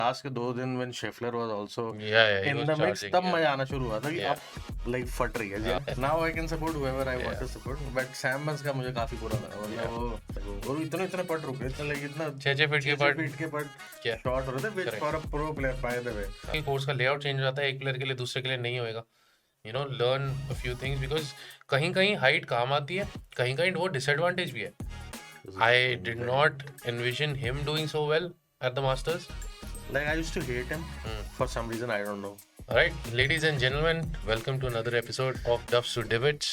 Last के 2 दिन when Scheffler was also he in was the mix, charging, तब yeah. मजा आना शुरू हुआ था कि Yeah. अब लाइक फट रही है। Now I can support however I want to support, but Sam Burns का मुझे काफी बुरा लगा। मतलब वो इतने इतने पट रुके थे, लाइक इतना 6 फीट के 6 फीट के पट क्या शॉट हो रहे थे, which for a pro player by the way. Course का लेआउट चेंज हो जाता है, एक प्लेयर के लिए दूसरे के लिए नहीं होएगा। You know, learn a few things, because कहीं कहीं हाइट काम आती है, कहीं कहीं वो डिसएडवांटेज भी है। I did not envision him doing so well at the masters. Like I used to hate him for some reason, I don't know. All right, ladies and gentlemen, welcome to another episode of Duffs to Divots.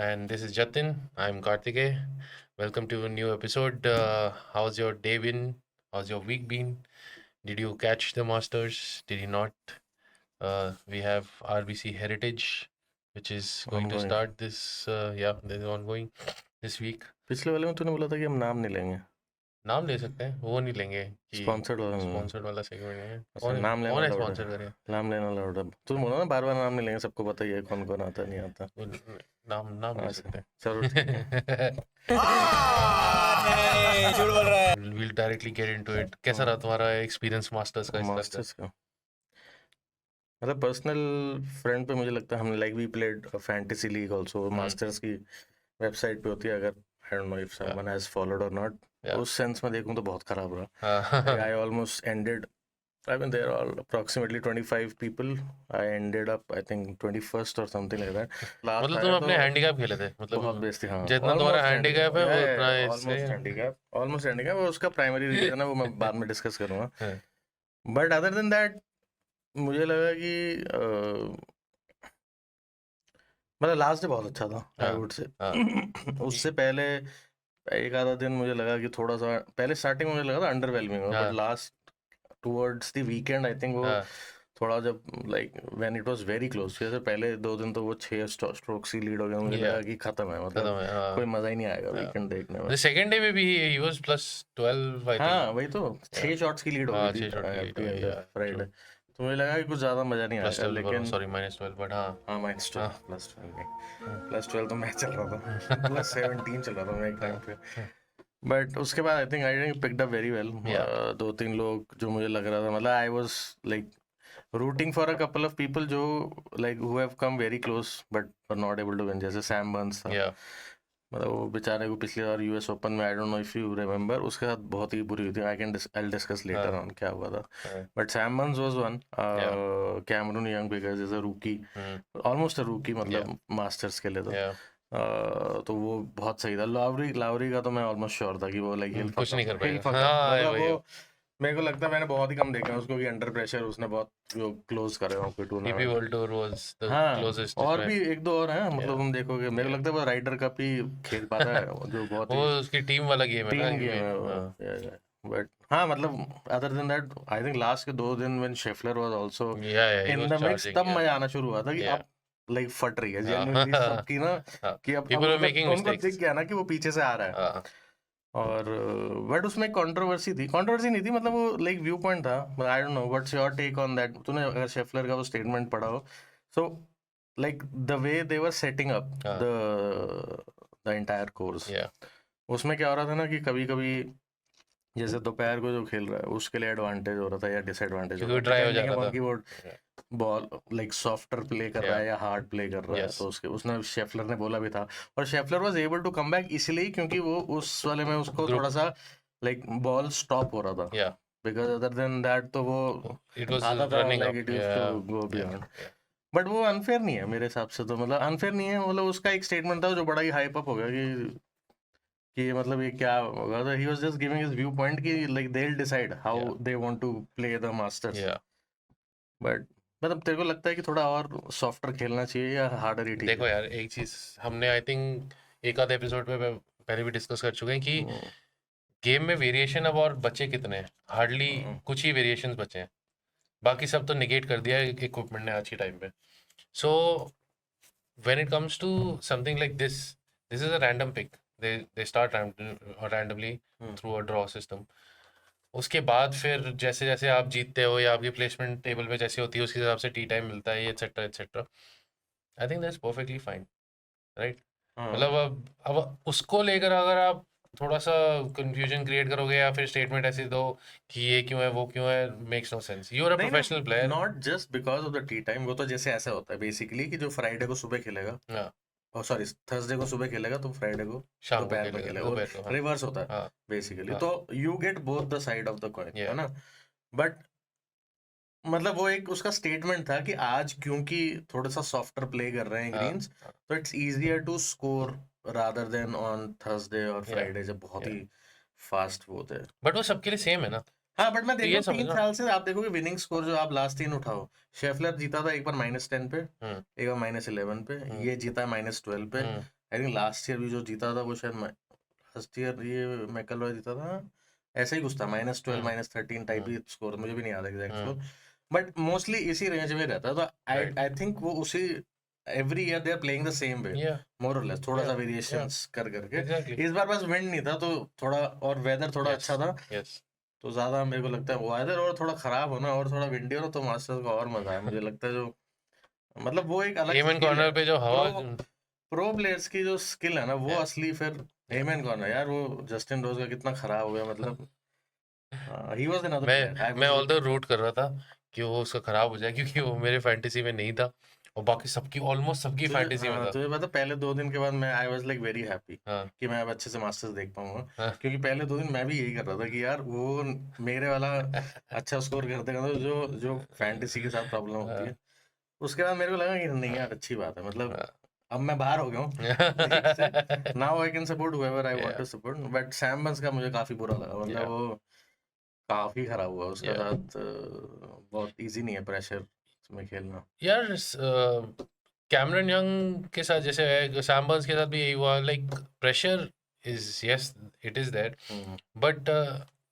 And this is Jatin. I'm Karthike. Welcome to a new episode. How's your day been? How's your week been? Did you catch the Masters? Did you not? We have RBC Heritage, which is going to Ongoing. start this. This is ongoing this week. पिछले वाले में तूने बोला था कि हम नाम नहीं लेंगे, नाम ले सकते हैं, वो नहीं लेंगे कि स्पॉन्सर्ड वाला नहीं। स्पॉन्सर्ड वाला सेगमेंट है। अच्छा, कौन नाम लेना कौन है allowed स्पॉन्सर है। करे? नाम लेना allowed है। तू बोला ना बार बार नाम नहीं लेंगे, सबको पता ही है कौन कौन आता नहीं आता। वो नाम नाम ले अच्छा, सकते हैं। चलो ठीक है। झूठ बोल रहा है। We'll directly get into it. कैसा रहा तुम्हारा एक्सपीरियंस मास्टर्स का? मास्टर्स का मतलब पर्सनल फ्रंट पे मुझे लगता है हमने like we played fantasy league also, masters की वेबसाइट पे होती है, अगर I don't know if someone has followed or not, उस सेंस में देखूं तो बहुत खराब रहा। I almost ended, I mean there are approximately 25 people. I ended up I think 21st or something like that. मतलब तुम अपने हैंडीकैप खेले थे? मतलब बहुत बेइज्जती। हाँ, जितना तुम्हारा हैंडीकैप है वो उतना ऑलमोस्ट हैंडीकैप वो उसका प्राइमरी रीजन है, वो मैं बाद में डिस्कस करूंगा। बट अदर देन दैट मुझे लगा कि मतलब लास्ट डे बहुत अच्छा था, आई वुड से। उससे पहले एक आधा दिन मुझे लगा कि थोड़ा सा, पहले स्टार्टिंग में मुझे लगा था underwhelming, but last towards the weekend I think वो थोड़ा, जब like when it was very close, जैसे पहले 2 दिन तो वो 6 स्ट्रोक्स की लीड हो गया, मुझे लगा कि खत्म है, मतलब कोई मजा ही नहीं आएगा वीकेंड देखने में। द सेकंड डे में भी ही वाज +12 आई थिंक। हाँ वही तो, 6 शॉट्स की लीड हो गई थी फ्राइडे, तो मुझे लगा कि कुछ ज्यादा मजा नहीं आएगा, लेकिन सॉरी -12, बट हाँ +12 तो मैच चल रहा था, +17 चल रहा था मैं एक टाइम पे। बट उसके बाद I think I picked up very well. 2-3 लोग जो मुझे लग रहा था, मतलब I was like rooting for a couple of people जो like who have come very close but were not able to win, जैसे सैम बर्न्स था। मतलब वो बेचारे को पिछली बार यूएस ओपन में, आई don't know if you remember, उसके साथ बहुत ही बुरी हुई थी। आई डिस्कस लेटर ऑन क्या हुआ था, but Sam Burns was one. Cameron Young because is a rookie, almost अ रूकी, मतलब मास्टर्स के लिए तो वो बहुत सही था। लावरी का तो मैं ऑलमोस्ट श्योर था कि वो लाइक कुछ नहीं कर पाएगा। मतलब वो मेरे को लगता है मैंने बहुत ही कम देखा है उसको कि अंडर प्रेशर उसने बहुत क्लोज करे हो कोई tournament. PP world tour was the closest. और भी 1-2 और हैं, मतलब तुम देखोगे, मेरे को लगता है वो राइडर कप ही खेल पाता है जो बहुत वो उसकी टीम वाला गेम है ना, टीम गेम है। बट हाँ, मतलब other than that I think last के 2 दिन when Scheffler was also in the mix, तब मजा आना शुरू हुआ था कि अब लाइक फट रही है जेन्युइनली सबकी ना, कि अब उनको दिख गया ना कि वो पीछे से आ रहा है। और बट उसमें कंट्रोवर्सी नहीं थी, मतलब वो लाइक व्यू पॉइंट था। I don't know what's your take on that. तूने अगर शेफलर का वो स्टेटमेंट पढ़ा हो, so like the way they were setting up the entire course, उसमें क्या हो रहा था ना कि कभी कभी जैसे दोपहर को जो खेल रहा है उसके लिए एडवांटेज हो रहा था या डिसएडवांटेज हो रहा था, बॉल लाइक सॉफ्टर प्ले कर रहा है या हार्ड प्ले कर रहा है। तो उसने शेफलर ने बोला भी था, और Scheffler was able to come back इसलिए क्योंकि वो उस वाले में उसको थोड़ा सा लाइक बॉल स्टॉप हो रहा था, बिकॉज अदर देन दैट तो वो आता था like it used to go beyond. But वो अनफेयर नहीं है मेरे हिसाब से, तो मतलब अनफेयर नहीं है, मतलब उसका एक स्टेटमेंट था जो बड़ा ही हाइप अप हो गया कि मतलब ये क्या होगा, तो he was just giving his view point कि like they will decide how they want to play the Masters. But मतलब तेरे को लगता है कि थोड़ा और सॉफ्टर खेलना चाहिए या हार्डर ही ठीक है? देखो यार, एक चीज हमने आई थिंक एक आधे एपिसोड पे पहले भी डिस्कस कर चुके हैं कि गेम में वेरिएशन अब और बचे कितने हैं? हार्डली कुछ ही वेरिएशंस बचे हैं, बाकी सब तो निगेट कर दिया है इक्विपमेंट ने आज के टाइम पे। So when it comes to something like this is a random pick, they start randomly through a draw system. उसके बाद फिर जैसे जैसे आप जीतते हो या आपकी प्लेसमेंट टेबल पे जैसे होती है उसके हिसाब से टी टाइम मिलता है, etcetera etcetera. I think that's perfectly fine. Right? हाँ मतलब अब उसको लेकर अगर आप थोड़ा सा कंफ्यूजन क्रिएट करोगे या फिर स्टेटमेंट ऐसे दो कि ये क्यों है वो क्यों है, makes no sense. You are a नहीं प्रोफेशनल नहीं, player. Not just because of the tee time. वो तो जैसे ऐसा होता है बेसिकली कि जो फ्राइडे को सुबह खेलेगा, हाँ, और सॉरी थर्सडे को सुबह खेलेगा तो फ्राइडे को शाम को दोपहर में खेलेगा खेलेगा, और दोपहर को। हाँ रिवर्स होता है हाँ बेसिकली। हाँ, तो you get both the side of the coin, है या ना। बट मतलब वो एक उसका स्टेटमेंट था कि आज क्योंकि थोड़ा सा सॉफ्टर प्ले कर रहे हैं हाँ ग्रीन्स, तो it's easier to score rather than on Thursday और या फ्राइडे जब बहुत या ही फास्ट वो होते हैं। बट वो सबके लिए सेम है ना, हाँ बट मैं तो देख रहा ये हूँ समझ 3 साल से आप देखोगे विनिंग स्कोर जो आप लास्ट 3 उठाओ, शेफलर जीता था एक बार -10 पे, हम्म एक बार -11 पे, हम्म ये जीता है -12 पे। हम्म आई थिंक लास्ट ईयर भी जो जीता था वो शायद लास्ट ईयर ये मैकलरॉय जीता था, ऐसा ही कुछ था, -12 हम्म -13 टाइप ही स्कोर, मुझे भी नहीं याद exact hmm, score. But mostly इसी रेंज में रहता है, तो आई राइट, आई थिंक वो उसी every year they are playing the same way, या मोर और लेस, थोड़ा या सा या वेरिएशंस कर करके। एग्जैक्टली, इस बार बस विंड नहीं था तो थोड़ा, और वेदर थोड़ा यस अच्छा था, यस। तो ज्यादा मेरे को लगता है वेदर और थोड़ा खराब होना और थोड़ा विंडी होना तो मास्टर्स का और मजा है मुझे लगता है। जो मतलब वो एक अलग एमन स्किल है, कॉर्नर पे जो हवा, प्रो प्रो प्लेयर्स की जो स्किल है ना वो या असली फिर। या हेमन कौन है यार, वो जस्टिन रोज का कितना खराब हो गया, मतलब he was another player, I मैं was all the rooting for. Root कर रहा था कि वो उसका खराब हो जाए, क्योंकि वो मेरे फैंटेसी में नहीं था और बाकी सबकी, ऑलमोस्ट सबकी तुझे फैंटेसी में हाँ था। तुझे पता पहले 2 दिन के बाद मैं आई वाज लाइक वेरी हैप्पी हाँ कि मैं अब अच्छे से मास्टर्स देख पाऊंगा। हाँ क्योंकि पहले 2 दिन मैं भी यही कर रहा था कि यार वो मेरे वाला अच्छा स्कोर करते करते जो जो फैंटेसी के साथ प्रॉब्लम होती हाँ, है, उसके बाद मेरे को लगा कि नहीं यार अच्छी बात है, मतलब अब मैं बाहर हो गया हूँ लीग से, हाँ। Now I can support however I want yeah to support. But Sam Burns का मुझे काफी बुरा लगा, मतलब या वो काफी खराब हुआ उसका या साथ। बहुत इजी नहीं है प्रेशर में खेलना। यार, कैमरन यंग के साथ जैसे है, सैम बर्न्स के साथ भी यही हुआ, like pressure is, yes it is that, hmm, but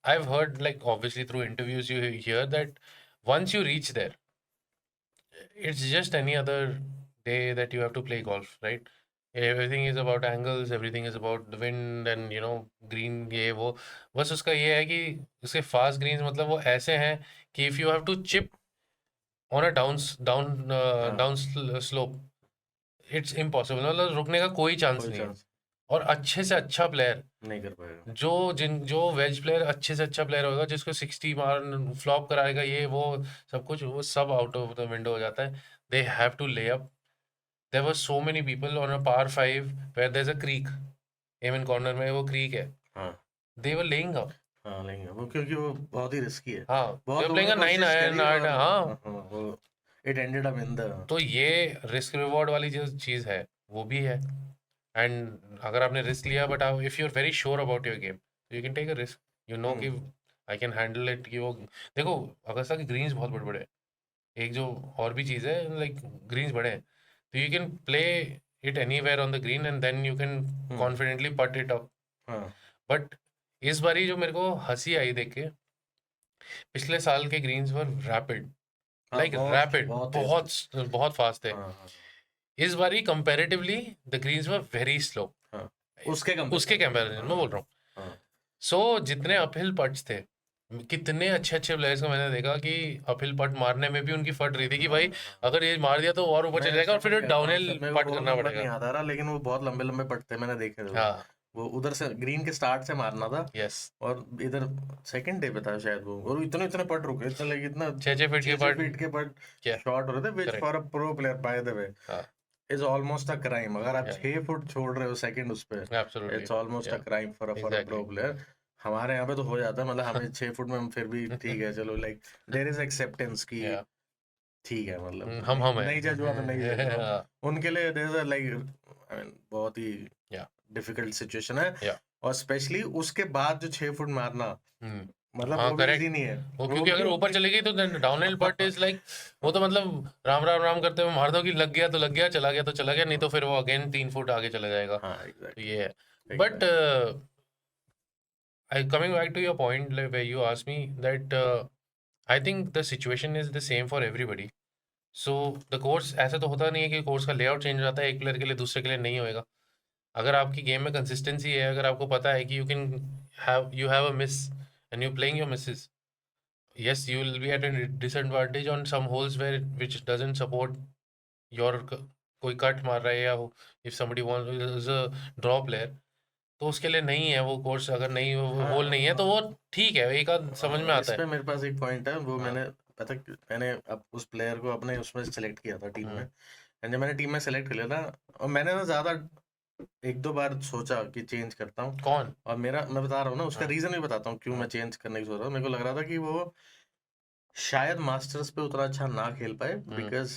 I've heard, like, obviously through interviews you hear that once you reach there, it's just any other day that you have to play golf, right? Everything is about angles, everything is about the wind and green, ये वो। बस उसका ये है कि उसके fast Green's, मतलब वो ऐसे हैं कि if you have to chip on a हाँ down slope, it's impossible, मतलब रुकने का कोई चांस कोई नहीं है। चांस और अच्छे से अच्छा प्लेयर, नहीं कर पाएगा। जो वेज प्लेयर अच्छे से अच्छा प्लेयर होगा, जिसको 60 मार फ्लॉप कराएगा, ये वो सब कुछ, वो सब आउट ऑफ द विंडो हो जाता है। They have to lay up. There were so many people on a par 5 where there is a creek, Amen corner में वो क्रीक है, हाँ दे वर लेइंग अप। हाँ लेंगे वो, क्योंकि वो बहुत ही रिस्की है। हाँ, दे बहुत वर लोगों प्लेइंग ने अ 9 कोशिश आयरन करी 8, और हाँ। वो it ended up in the. तो ये रिस्क रिवॉर्ड वाली जो चीज़ है वो भी है। एंड अगर आपने रिस्क लिया, बट आप if you are very sure about your game, you can take a risk, you know कि आई कैन हैंडल इट, कि वो देखो, अगस्ता के ग्रीन्स बहुत बड़े बड़े हैं। एक जो और भी चीज़ है, लाइक ग्रीन्स बड़े हैं, तो you can play it anywhere on the green and then you can confidently putt it up. हाँ बट इस बारी जो मेरे को हंसी आई देख के, पिछले साल के ग्रीन्स वर रैपिड, हाँ लाइक बहुत रैपिड, बहुत तेज थे। बहुत बहुत फास्ट थे। हाँ हाँ इस बारी comparatively the greens were very slow, हाँ उसके उसके कंपैरिजन में कंपैरिजन में बोल रहा हूँ। हाँ सो जितने अपहिल पट्स थे, कितने अच्छे अच्छे प्लेयर्स को मैंने देखा कि अपहिल पट मारने में भी उनकी फट रही थी कि हाँ भाई हाँ। अगर ये मार दिया तो और ऊपर चले मैं जाएगा, और समझ फिर गया डाउनहिल कॉन्सेप्ट, मेरे को पट रोल करना नंबर नहीं पड़ेगा। याद आ रहा, लेकिन वो बहुत लंबे लंबे पट्टे मैंने देखे थे हाँ, वो उधर से ग्रीन के स्टार्ट से मारना था, यस, और इधर सेकंड डे पे था शायद वो, और इतने इतने पट रुके, इतना लाइक इतना 6 6 फीट के 6 6 पट, फीट के पट क्या, शॉट हो रहे थे, which correct, for a pro player by the way हाँ, इज ऑलमोस्ट अ क्राइम। अगर आप या, 6 फुट छोड़ रहे हो सेकंड उस पे, एब्सोल्युटली, इट्स ऑलमोस्ट अ या, crime for a pro exactly. Player. हमारे यहाँ पे तो हो जाता है, मतलब हमें 6 फुट में हम फिर भी ठीक है, चलो लाइक देयर इज एक्सेप्टेंस की या, ठीक है, मतलब हम नहीं जज हुआ तो नहीं जज है। हुआ। हाँ, उनके लिए there is like I mean बहुत ही या, डिफिकल्ट सिचुएशन है, या, और स्पेशली उसके बाद जो 6 फुट मारना, मतलब हाँ, वो भी इजी करेक्ट। नहीं है। वो वो क्योंकि भी अगर ऊपर चली गई तो डाउनहिल पट इज लाइक, वो तो मतलब राम राम राम करते हुए मार दो कि लग गया तो लग गया, चला गया तो चला गया, नहीं तो फिर वो अगेन 3 फुट आगे चला जाएगा। हाँ तो एग्जैक्टली ये है। But exactly. I coming back to your point, like, where you asked me that, I think the situation is the same for everybody. So the course, ऐसा तो होता नहीं है कि कोर्स का लेआउट चेंज हो जाता है एक प्लेयर के लिए, दूसरे के लिए नहीं होएगा। अगर आपकी गेम में कंसिस्टेंसी है, अगर आपको पता है कि you have a miss and you're playing your misses, yes, you will be at a disadvantage on some holes where which doesn't support your कोई कट मार रहा है या if somebody wants is a draw player, तो उसके लिए नहीं है वो कोर्स, अगर नहीं वो होल नहीं है तो वो ठीक है, एक आध समझ में इस आता पे है। मेरे पास एक पॉइंट है, वो हाँ। मैंने पता मैंने अब उस प्लेयर को अपने उसमें सेलेक्ट किया था टीम में, एंड जब मैंने टीम में सेलेक्ट कर लिया था, और मैंने ना ज्यादा एक दो बार सोचा कि चेंज करता हूँ, कौन? और मेरा मैं बता रहा हूँ ना उसका हाँ। रीजन भी बताता हूँ क्यों मैं चेंज करने की सोच रहा हूँ। मेरे को लग रहा था कि वो शायद मास्टर्स पे उतना अच्छा ना खेल पाए, बिकॉज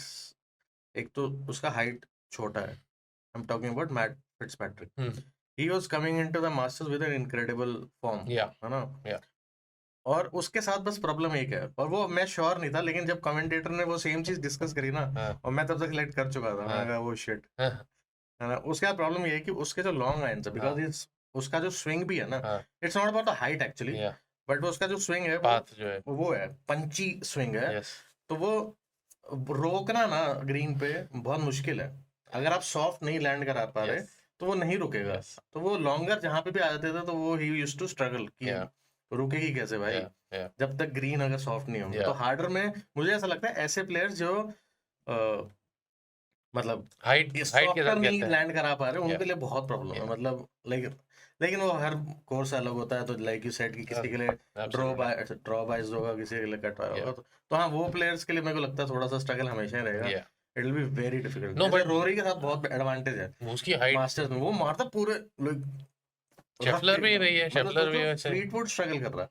एक तो उसका हाइट छोटा है, I am talking about Matt Fitzpatrick, he was coming into the Masters with an incredible form, या है ना। या और उसके साथ बस प्रॉब्लम एक है, और वो मैं श्योर नहीं था, लेकिन जब कमेंटेटर ने वो सेम चीज डिस्कस करी ना, और मैं तब तक सिलेक्ट कर चुका था, मैंने कहा वो शिट, है ना। उसके बाद प्रॉब्लम ये है कि उसके जो लॉन्ग आयंस है, बिकॉज उसका जो स्विंग भी है ना, it's not about the height actually, but उसका जो स्विंग है पाथ जो है वो है पंची स्विंग है, यस तो वो रोकना ना ग्रीन पे बहुत मुश्किल है। अगर आप सॉफ्ट नहीं लैंड करा पा रहे यस तो वो नहीं रुकेगा। यस तो वो लॉन्गर जहां पे भी आ जाते थे तो वो ही यूज्ड टू स्ट्रगल कि या रुकेगी कैसे भाई, या या जब तक ग्रीन अगर सॉफ्ट नहीं होंगे। तो या हार्डर में मुझे ऐसा लगता है ऐसे प्लेयर्स जो मतलब हाइट ये हाइट के सॉफ्टर साथ नहीं खेलते हैं लैंड करा पा रहे या उनके लिए बहुत प्रॉब्लम है, या मतलब लेकिन लेकिन वो हर कोर्स अलग होता है, तो लाइक यू सेड कि किसी के लिए एब्सोल्युटली ड्रॉ बाइज होगा, किसी के लिए कट या होगा, तो हाँ वो प्लेयर्स के लिए मेरे को लगता है थोड़ा सा स्ट्रगल हमेशा ही रहेगा। Yeah it will be very difficult. No जैसे बट रोरी के साथ बहुत एडवांटेज है उसकी हाइट, मास्टर्स में, वो मारता पूरे रफ शेफलर भी एकदम, रही है, मतलब शेफलर भी सोचो वैसे फ्लीटवुड स्ट्रगल कर रहा है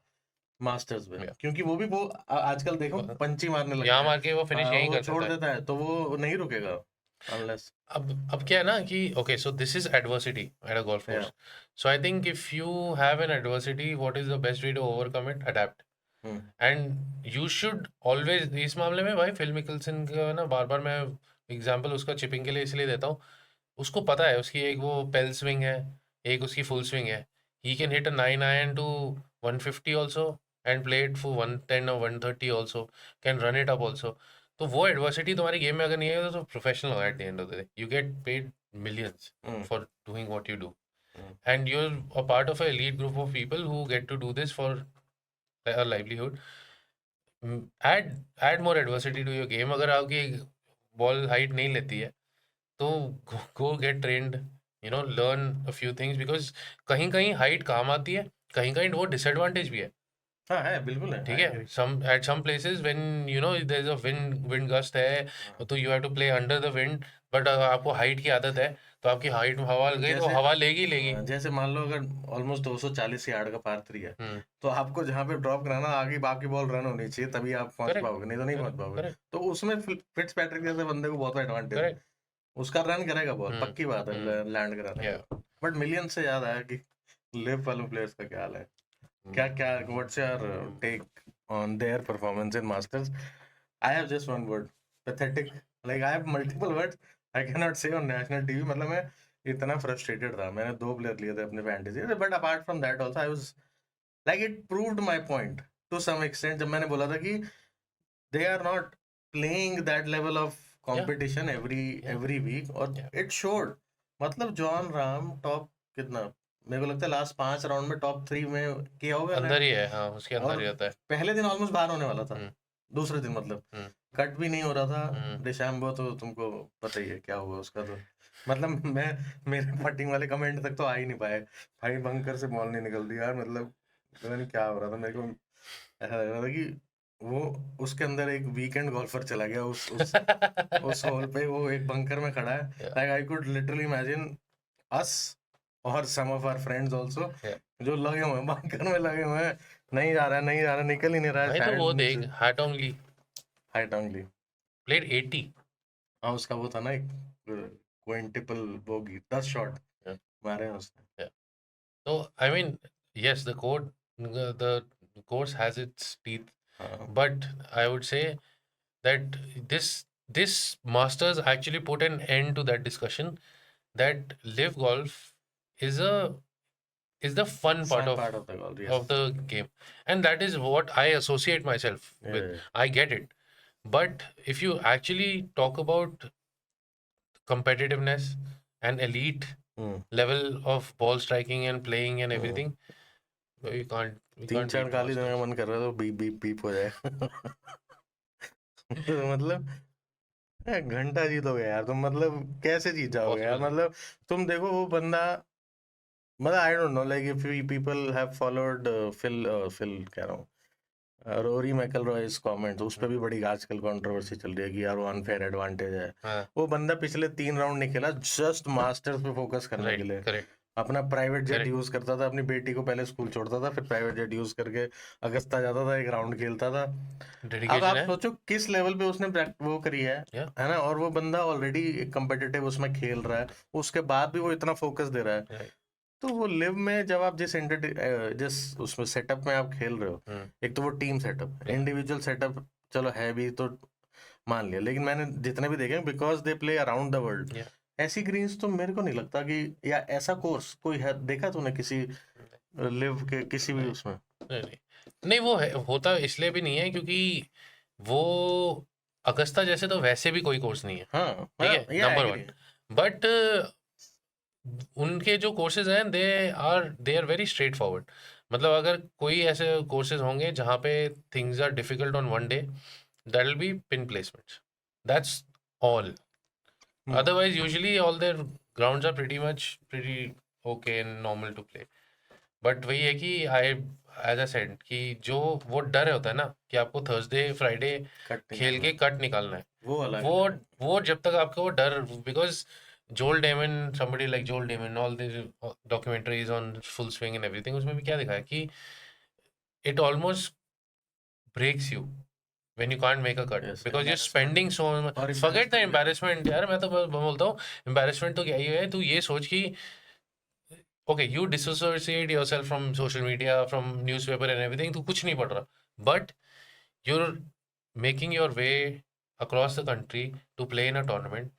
मास्टर्स में, या क्योंकि वो भी वो आजकल देखो पंची मारने लग यहाँ गया है। मार के वो फिनिश यहीं वो कर छोड़ देता है। देता है तो वो नहीं रुकेगा अनलेस, अब क्या है ना कि okay, so this is adversity at a golf या course, so I think if you have an adversity, what is the best way to overcome it? Adapt. And you should always, इस मामले में भाई फिल मिकल्सन का ना बार बार मैं example उसका chipping के लिए इसलिए देता हूँ, उसको पता है उसकी एक वो पेल स्विंग है, एक उसकी फुल स्विंग है, he can hit a 9 iron to 150 also and play it for 110 or 130 also, can run it up also. तो वो एडवर्सिटी तुम्हारी गेम में अगर नहीं है तो प्रोफेशनल हो at the end of the day, you get paid millions for doing what you do, and you're a part of a elite group of people who get to do this for a livelihood. Add more adversity to your game. अगर आपकी ball height नहीं लेती है तो go get trained, you know, learn a few things, because कहीं कहीं height काम आती है, कहीं कहीं वो डिसएडवांटेज भी है। हाँ है बिल्कुल है, ठीक आई है, agree. some places when you know there's a wind gust है, तो you have to play under the wind, but आपको हाइट की आदत है, तो आपकी हाइट में हवा गई तो जैसे हवा लेगी लेगी। जैसे मान लो अगर ऑलमोस्ट 240 यार्ड का पार 3 है, हम्म। तो आपको जहाँ पे ड्रॉप कराना आगे बाकी बॉल रन होनी चाहिए, तभी आप पहुंच करेक्ट पाओगे, नहीं तो नहीं पहुंच करेक्ट पाओगे। करेक्ट तो उसमें फिट्स पैट्रिक जैसे बंदे को बहुत एडवांटेज है, करेक्ट। उसका रन करेगा बॉल, हम्म पक्की बात है लैंड कराने या का। बट मिलियन से याद आया कि लिव वाले प्लेयर्स का क्या हाल है, क्या क्या what's your take on their performance in Masters? I have just one word, pathetic. Like I have multiple words I can not say on national TV. मतलब मैं इतना फ्रस्ट्रेटेड था, मैंने 2 प्लेयर लिए थे अपने fantasy, but apart from that also I was like it proved my point to some extent, जब मैंने बोला था कि they are not playing that level of या कंपटीशन या एवरी वीक, और या इट शोड। मतलब जॉन राम टॉप कितना, मेरे को लगता है लास्ट 5 राउंड में टॉप 3 में किया होगा अंदर लैंड। ही है, हाँ उसके अंदर और ही होता है। पहले दिन ऑलमोस्ट बाहर होने वाला था, हम्म दूसरे दिन मतलब हम्म कट भी नहीं हो रहा था। हम्म डिशैम्बो तो तुमको पता ही है क्या हुआ उसका, तो मतलब मैं मेरे फटिंग वाले कमेंट तक तो आ ही नहीं पाए, भाई बंकर से बॉल नहीं निकलती यार, मतलब पता नहीं क्या हो रहा था मेरे को। ऐसा लग रहा था कि वो उसके अंदर एक वीकेंड गोल्फर चला गया उस होल पे, वो एक बंकर में खड़ा है। Yeah like I could literally imagine us और some of our friends also, या जो लगे हुए हैं बंकर में, लगे हुए हैं, नहीं जा रहा है नहीं जा रहा है, निकल ही नहीं रहा है भाई तो शायद वो देख, नीचे। हाटोंगली हाई टंगली, प्लेड 80। हाँ उसका वो था ना एक क्विंटिपल बोगी, 10 शॉट या मारे हैं उसने। या तो I mean yes, the course has its teeth, हाँ but I would say that this Masters actually put an end to that discussion, that live golf is a is the fun part fun part of the goal, of yes. the game, and that is what I associate myself with. I get it, but if you actually talk about competitiveness and elite level of ball striking and playing and everything, we तीन can't चार beat गाली देने का Masters. मन कर रहा है तो बीप बीप बीप हो जाए। तो मतलब घंटा जीतोगे यार तुम, मतलब कैसे जीत जाओगे यार? पॉसिबल मतलब तुम देखो वो बंदा, मतलब I don't know like if people have followed Phil कह रहा हूँ, रोरी मैकइलरॉयज कमेंट्स, उस पे भी बड़ी आजकल कंट्रोवर्सी चल रही है कि यार वो अनफेयर एडवांटेज है। हाँ वो बंदा पिछले 3 राउंड नहीं खेला जस्ट मास्टर्स पे फोकस करने के राइट लिए। करेक्ट अपना प्राइवेट जेट करेक्ट यूज करता था, अपनी बेटी को पहले स्कूल छोड़ता था, फिर प्राइवेट जेट यूज करके अगस्ता जाता था, 1 राउंड खेलता था। अब डेडिकेशन आप है सोचो किस लेवल पे उसने वो करी या है ना? और वो बंदा ऑलरेडी कंपेटिटिव उसमें खेल रहा है, उसके बाद भी वो इतना फोकस दे रहा है। राइट तो वो लिव में जब आप जिस उसमें सेटअप में आप खेल रहे हो, एक तो वो टीम सेटअप, या इंडिविजुअल सेटअप चलो है भी तो मान लिया, लेकिन मैंने जितने भी देखे because they play around the world, या ऐसी ग्रीन्स तो मेरे को नहीं लगता कि, या ऐसा कोर्स कोई है देखा तूने किसी लिव के किसी भी नहीं उसमें? नहीं नहीं नहीं, वो है होता इसलिए भी नहीं है क्योंकि वो अगस्ता जैसे तो वैसे भी कोई कोर्स नहीं है, हाँ ठीक है, या नंबर एग्री। वन। बट उनके जो कोर्सेज हैं they are very straightforward. मतलब अगर कोई ऐसे कोर्सेज होंगे जहाँ पे things are difficult on one day, that will be pin placements, that's all. Otherwise, usually all their grounds are pretty okay and normal to play. But वही है कि आई एज अ सेड कि जो वो डर होता है ना कि आपको थर्सडे फ्राइडे कट खेल निकालना के कट निकालना है, वो अलग वो है। वो जब तक आपको वो डर, because Joel Dahmen, somebody like Joel Dahmen, all this documentaries on full swing and everything, उसमें भी क्या दिखा है कि it almost breaks you when you can't make a cut yes, because you're embarrassment. spending so much. और Forget the embarrassment embarrassment यार, मैं तो बोलता हूँ embarrassment तो क्या ही है, तू ये सोच कि okay, you disassociate yourself from social media, from newspaper and everything, तू कुछ नहीं पढ़ रहा, but you're making your way across the country to play in a tournament,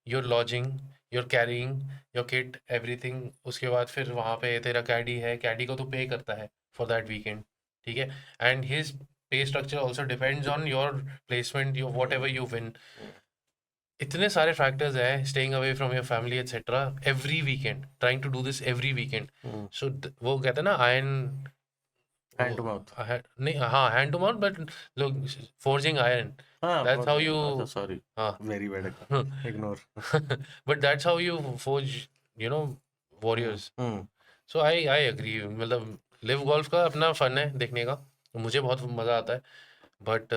you're lodging, you're carrying your kit, everything, उसके बाद फिर वहाँ पे तेरा कैडी है, कैडी को तू पे करता है for that weekend, ठीक है, and his pay structure also depends on your placement, your whatever you win. इतने सारे फैक्टर्स हैं, staying away from your family etcetera, every weekend trying to do this every weekend. So वो कहते हैं ना iron, hand to mouth. नहीं हाँ hand to mouth, but लोग फोर्जिंग आयरन, हाँ दैट्स हाउ यू, अच्छा सॉरी, हाँ very bad, ignore. But that's how you forge, you know, warriors. So I agree, मतलब लिव गोल्फ का अपना फन है देखने का, मुझे बहुत मज़ा आता है, बट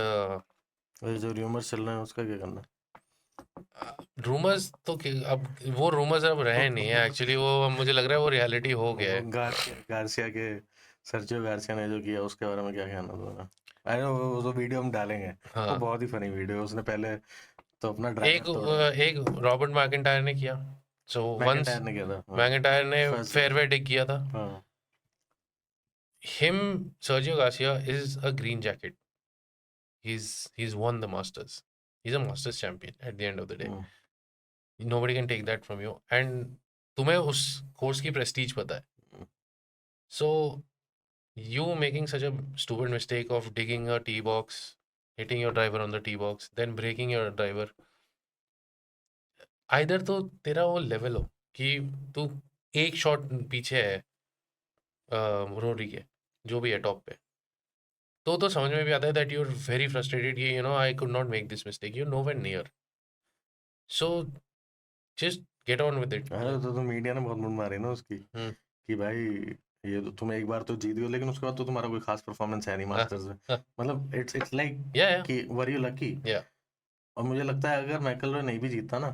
जो र्यूमर चल रहे हैं उसका क्या करना? रूमर्स तो अब वो रूमर्स अब रहे नहीं है एक्चुअली, वो अब मुझे लग रहा है वो रियलिटी हो गया वो है। गार्सिया के, सर्जियो गार्सिया ने जो किया उसके बारे में क्या कहना तुम्हारा? अरे वो जो वीडियो हम डालेंगे, वो हाँ बहुत ही फनी वीडियो है। उसने पहले तो अपना एक ड्राइवर तोड़ा, एक रॉबर्ट मैकिंटायर ने किया, सो वंस मैकेंटायर ने किया था, हाँ मैकिंटायर ने फर्स्ट। फेयरवे डिग किया था, हाँ him Sergio Garcia is a green jacket, he's won the masters, he's a masters champion at the end of the day, nobody can take that from you, and तुम्हें उस course की Prestige पता है, so you making such a stupid mistake of digging a tee box, hitting your driver on the tee box, then breaking your driver, either तो तेरा वो level हो कि तू एक शॉट पीछे है रोरी के, जो भी है टॉप पे, तो समझ में भी आता है that you are very frustrated कि you know I could not make this mistake, you know where near, so just get on with it. अरे तो मीडिया ने बहुत मुंड मारी ना उसकी, कि भाई ये तो तुम एक बार तो जीत गए, लेकिन उसके बाद तो तुम्हारा कोई खास परफॉर्मेंस है नहीं मास्टर्स में। मतलब इट्स लाइक कि वर यू लकी। और मुझे लगता है अगर मैकइलरॉय नहीं भी जीतता ना,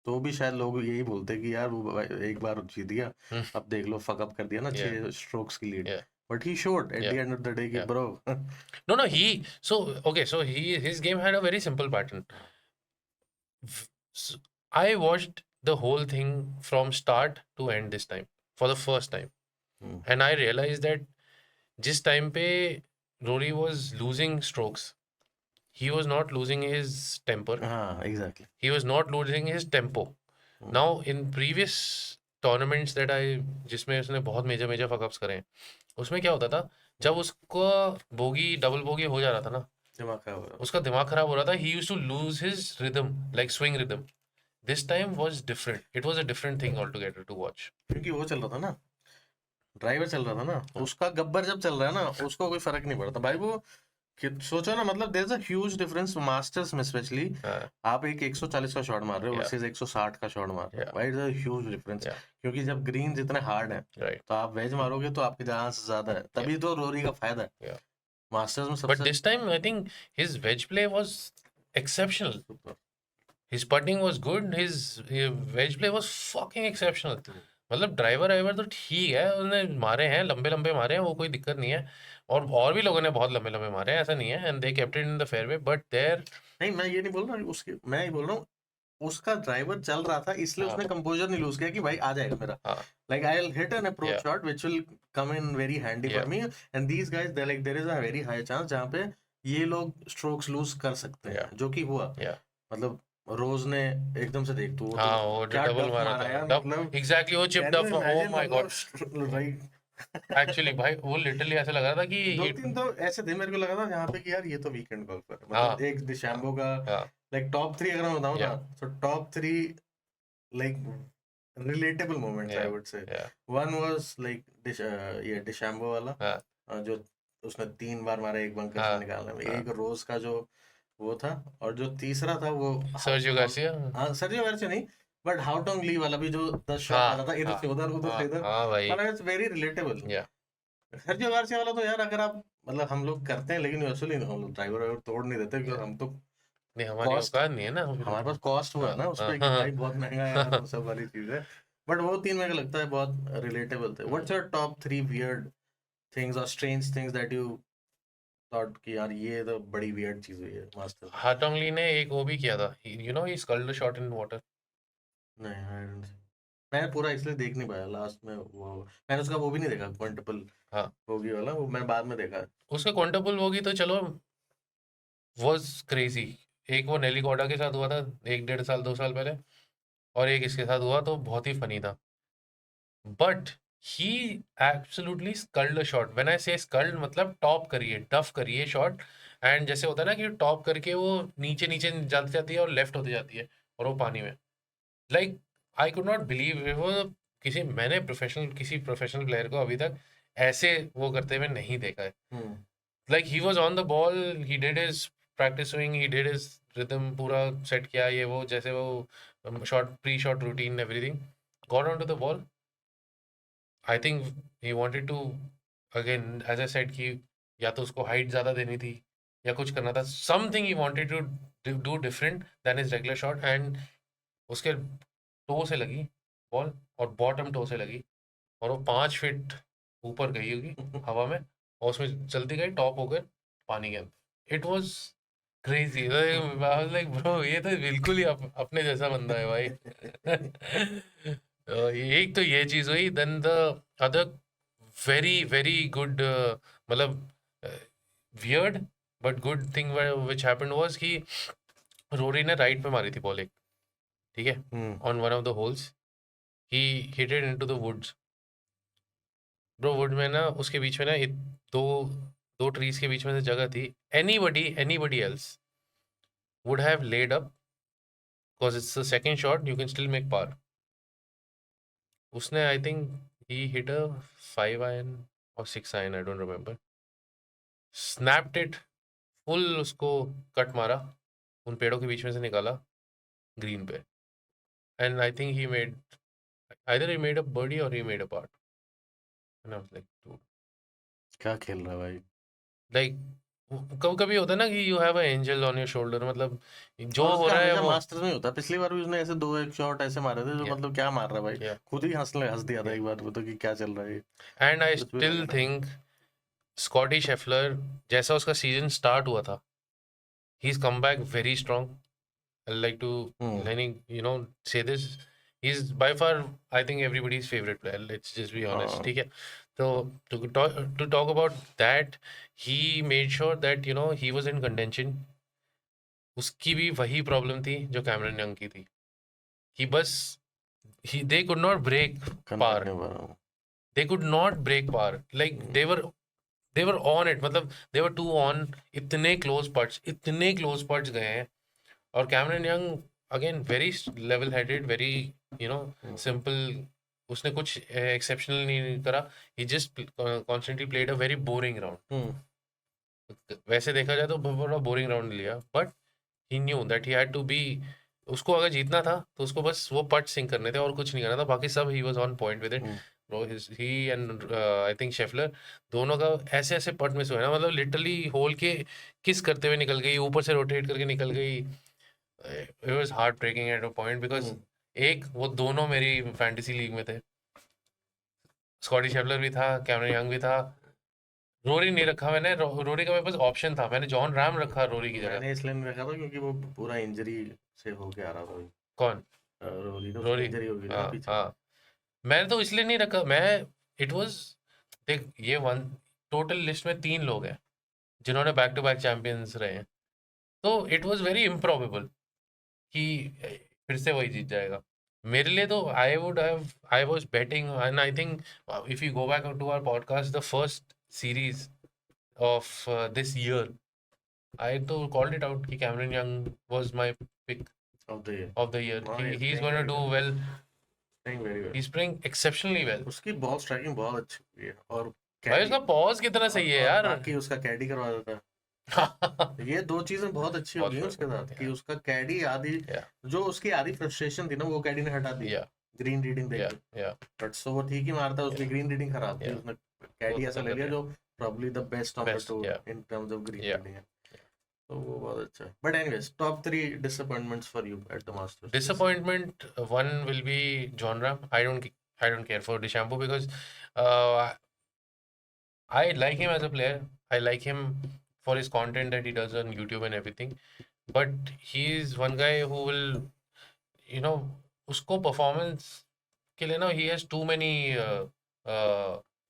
तो भी शायद लोग यही बोलते कि यार वो एक बार जीत गया, अब देख लो फक अप कर दिया ना 6 स्ट्रोक्स की lead, but he showed at the end of the day कि bro no he so okay so his game had a very simple pattern. I watched the whole thing from start to end this time for the first time, and I realized that जिस time पे Rory was losing strokes, he was not losing his temper. Exactly. He was not losing his tempo. Now in previous tournaments that I, जिसमें उसने बहुत major fuck-ups करे हैं, उसमें क्या होता था जब उसको बोगी डबल बोगी हो जा रहा था ना, दिमाग खराब हो रहा उसका दिमाग खराब हो रहा था, he used to lose his rhythm, like swing rhythm. This time was different. It was a different thing altogether to watch. क्योंकि वो चल रहा था ना, ड्राइवर चल रहा था ना, उसका गब्बर जब चल रहा है ना, उसको कोई फर्क नहीं पड़ता भाई। वो सोचो ना, मतलब there is a huge difference Masters में स्पेशली। हाँ, आप एक 140 का शॉट मार रहे हो या वर्सेस 160 का शॉट मार रहे या हो, भाई इज अ ह्यूज डिफरेंस। या क्योंकि जब ग्रीन इतने हार्ड हैं राइट तो आप वेज मारोगे तो आपकी जहां से ज्यादा है, या तभी तो रोरी का फायदा है। या मास्टर्स में बट सबसे this time I think his veg play was exceptional. super। His putting was good. His wedge play was fucking exceptional. मतलब ड्राइवर ड्राइवर तो ठीक है, उसने मारे हैं, लंबे लंबे मारे हैं, वो कोई दिक्कत नहीं है. और भी लोगों ने बहुत लंबे लंबे मारे हैं, ऐसा नहीं है. And they kept it in the fairway, but there. नहीं, मैं ये नहीं बोल रहा उसके, मैं ये बोल रहा हूँ उसका ड्राइवर चल रहा था इसलिए हाँ उसने कंपोजर नहीं लूज किया कि भाई आ जाएगा मेरा। हाँ Like I'll hit an approach या shot which will come in very handy for या me, and these guys they're like there is a very high chance जहाँ पे ये लोग strokes lose कर सकते या हैं, जो कि हुआ। या मतलब रोज ने एकदम से देख, तो वो तो हाँ, वो क्या डबल डफ मारा मारा था, यार, डब मतलब एग्जैक्टली, वो चिप कैन यू डफ. ओ इमेजिन, माय गॉड. मतलब राइट। एक्चुअली भाई वो लिटरली ऐसा लग रहा था कि दो it- तीन तो ऐसे थे मेरे को लगा था यहाँ पे कि यार ये तो वीकेंड गोल्फर है, हाँ मतलब एक डिशैम्बो का हाँ लाइक टॉप 3 अगर मैं बताऊँ ना, या तो top 3 like relatable moments I या would say. या One was like ये डिशैम्बो वाला, हाँ जो उसने 3 बार मारा एक बंकर से हाँ निकालने में, हाँ एक रोज का जो वो था, और जो तीसरा था वो सर्जियो गार्सिया. हाँ सर्जियो गार्सिया नहीं, बट हाउटोंग ली वाला भी जो 10 शॉट हाँ मारा था इधर हाँ से उधर हाँ से इधर, हाँ भाई. मतलब इट्स वेरी रिलेटेबल। या सर्जियो गार्सिया वाला तो यार अगर आप, मतलब हम लोग करते हैं लेकिन यूजुअली हम लोग ड्राइवर वाइवर तोड़ नहीं देते, क्योंकि हम तो नहीं, हमारी कॉस्ट, औकात नहीं है ना. हमारे पास कॉस्ट हुआ है ना उस हाँ पे कि भाई हाँ बहुत महंगा है यार, वो सब वाली चीज है। बट वो तीन मेरे को लगता है बहुत रिलेटेबल थे। What's your top 3 weird things और strange things that you thought कि यार ये तो बड़ी वियर्ड चीज हुई है मास्टर्स में? हाटोंगली ने एक वो भी किया था, you know, he skulled a shot in water. नहीं, आई डोंट सी। मैं पूरा इसलिए देख नहीं पाया लास्ट में, वो मैंने उसका वो भी नहीं देखा, क्वांटपल हाँ, होगी वाला, वो मैं बाद में देखा। उसका क्वांटपल होगी तो चलो, वाज क्रेजी. एक वो नेली कॉडा के साथ हुआ था, 1 डेढ़ साल 2 साल पहले, और एक इसके साथ हुआ तो बहुत ही फनी था. But he absolutely skulled a shot. When I say skulled मतलब टॉप करिए, डफ करिए शॉट. एंड जैसे होता है ना कि टॉप करके वो नीचे नीचे जाती जाती है और लेफ्ट होती जाती है, और वो पानी में. Like I could not believe वो. मैंने किसी प्रोफेशनल प्लेयर को अभी तक ऐसे वो करते हुए नहीं देखा है. Hmm. Like he was on the ball, he did his practice swing, he did his rhythm पूरा सेट किया, ये वो जैसे वो shot, pre shot routine, everything. Got on to the ball. I think he wanted to, again as I said, कि या तो उसको हाइट ज़्यादा देनी थी या कुछ करना था. Something he wanted to do different than his regular shot. And उसके टो से लगी बॉल, और बॉटम टो से लगी, और वो 5 फीट ऊपर गई होगी हवा में, और उसमें चलती गई टॉप होकर पानी के अंदर. It was crazy. Like bro, ये तो बिल्कुल ही अपने जैसा बंदा है भाई. एक तो ये चीज हुई. Then the other very very good, मतलब weird but good thing which happened was कि रोरी ने राइट पे मारी थी बॉल एक, ठीक है, on one of the holes. He hit it into the woods. Bro wood में ना, उसके बीच में ना दो दो ट्रीज के बीच में से जगह थी. Anybody else would have laid up, because it's the second shot, you can still make par. उसने I think he hit a 5 iron और 6 iron, I don't remember. Snapped it full, उसको कट मारा, उन पेड़ों के बीच में से निकाला ग्रीन पे. And I think he made, either he made a birdie और he made a par. And I was like, dude, क्या खेल रहा है भाई? लाइक कभी कभी होता है ना कि you have a angel on your shoulder. मतलब जो और हो उसका रहा है हमेशा वो. मास्टर्स में ही होता है, पिछली बार भी उसने ऐसे दो एक शॉट ऐसे मारे थे जो Yeah, मतलब क्या मार रहा है भाई, yeah, खुद ही हंस दिया था yeah. एक बार वो तो कि क्या चल रहा है ये। एंड आई कुछ भी लग स्टिल रहा थिंक स्कॉटी शेफलर, जैसा उसका सीजन स्टार्ट हुआ था, he is come back very strong. I like to, है। लेनिंग, you know, say this. He is by far, I think, everybody's favourite player. Let's just be honest, हाँ। ठीक है. तो to talk about that, he made sure that you know he was in contention. उसकी भी वही problem थी जो Cameron young की थी, कि बस they could not break connect par. नहीं हो रहा हूँ। They could not break par. Like they were on it. मतलब they were too on. इतने close putts गए हैं. और Cameron Young again very level headed, very you know simple. उसने कुछ एक्सेप्शनल नहीं करा. He just constantly played a very boring round. वैसे देखा जाए तो बड़ा बोरिंग राउंड लिया, but he knew that he had to be, उसको अगर जीतना था तो उसको बस वो पट सिंक करने थे और कुछ नहीं करना था, बाकी सब he was on point with it bro. He and I think Scheffler, दोनों का ऐसे ऐसे पट मिस हुए ना, मतलब लिटरली होल के किस करते हुए निकल गई, ऊपर से रोटेट करके निकल गई। It was heartbreaking at a point because एक वो दोनों मेरी फैंटेसी लीग में थे, स्कॉटी शेफलर भी था, कैमरन यंग भी था। रोरी नहीं रखा मैंने, रोरी का मेरे पास ऑप्शन था, मैंने जॉन रैम रखा रोरी की जगह। मैंने इसलिए नहीं रखा था क्योंकि वो पूरा इंजरी से होके आ रहा था। कौन? रोरी तो रोरी, इंजरी हो गई ना हाँ पीछे। हाँ। मैंने तो इसलिए नहीं रखा, मैं इट वाज, देख ये वन टोटल लिस्ट में 3 लोग हैं जिन्होंने बैक टू बैक चैंपियंस रहे हैं, तो इट वाज वेरी इम्प्रोबेबल कि फिर से वही जीत जाएगा। मेरे लिए तो I was betting and I think if you go back to our podcast the first series of this year, I तो कॉल्ड इट आउट कि Cameron Young was my pick of the year. Of the year, he is going to do well, he is playing exceptionally well. उसकी ball striking बहुत अच्छी हुई है, और भाई उसका पॉज कितना सही है यार। बाकी उसका कैडी करवा देता है। ये 2 चीजें बहुत अच्छी हो गई हैं उसके साथ कि उसका कैडी आधी, जो उसकी आधी फ्रस्ट्रेशन थी ना वो कैडी ने हटा दी ग्रीन रीडिंग देख के। बट सो वो ठीक ही मारता, उसकी ग्रीन रीडिंग खराब थी, उसने कैडी ऐसा ले लिया जो probably the best on the tour in terms of green reading. तो वो बहुत अच्छा है. But anyways, top 3 disappointments for you at the Masters. Disappointment one will be Jon Rahm. I don't care for DeChambeau because uh, I like him as a player. I like him for his content that he does on YouTube and everything. But he is one guy who will, you know, उसको performance के लिए ना, he has too many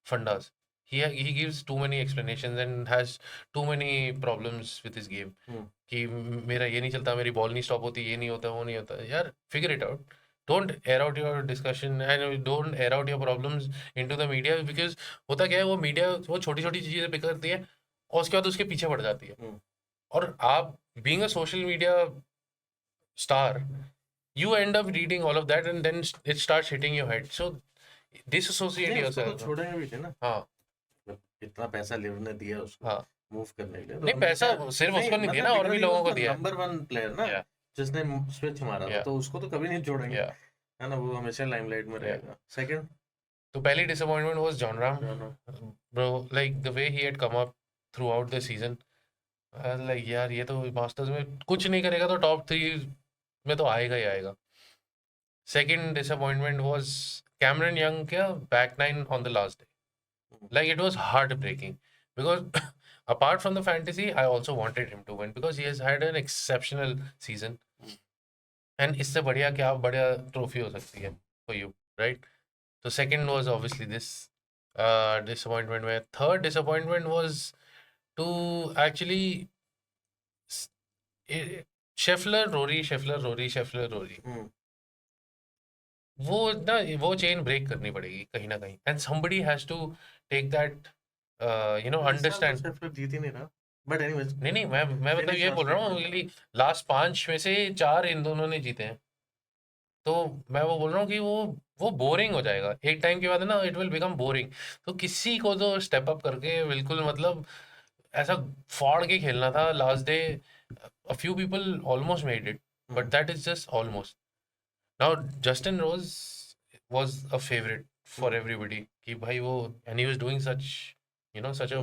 fundas. He gives too many explanations and has too many problems with his game. कि मेरा ये नहीं चलता, मेरी बॉल नहीं स्टॉप होती, ये नहीं होता, वो नहीं होता। यार figure it out, don't air out your discussion and don't air out your problems into the media, because होता क्या है, वो मीडिया वो छोटी छोटी चीज़ें पिक करती है और उसके बाद उसके पीछे पड़ जाती है। और आप being a social media star, you end up reading all of that and then it starts hitting your head, so disassociate yourself. छोड़ेंगे भी थे ना, हाँ इतना पैसा लिव ने दिया उसको, हाँ मूव करने के लिए, नहीं पैसा सिर्फ उसको नहीं दिया ना, और भी लोगों को दिया। नंबर 1 प्लेयर ना, जिसने स्विच मारा था, तो उसको तो कभी नहीं छोड़ेंगे, है ना, वो हमेशा लाइमलाइट में रहेगा। सेकंड, तो पहली disappointment was John Ram bro, like the way he had come up through out the season, like यार ये तो मास्टर्स में कुछ नहीं करेगा तो टॉप 3 में तो आएगा ही आएगा। Second disappointment was Cameron Young का back 9 on the last day, like it was heartbreaking because apart from the fantasy I also wanted him to win because he has had an exceptional season and इससे बढ़िया क्या बढ़िया trophy हो सकती है for you, right? So second was obviously this disappointment, where third disappointment was to actually Scheffler Rory वो ना वो चेन ब्रेक करनी पड़ेगी कहीं ना कहीं, and somebody has to take that you know understand. जीत ही नहीं रहा, बट एनीवेज नहीं मैं मतलब ये बोल रहा हूँ कि लास्ट 5 में से 4 इन दोनों ने जीते हैं, तो मैं वो बोल रहा हूँ कि वो बोरिंग हो जाएगा एक टाइम के बाद ना, इट विल बिकम बोरिंग। तो किसी को तो स्टेप अप करके बिल्कुल मतलब ऐसा फाड़ के खेलना था last day. A few people almost made it, but that is just almost. Now Justin Rose was a favorite for everybody कि भाई वो, and he was doing such such a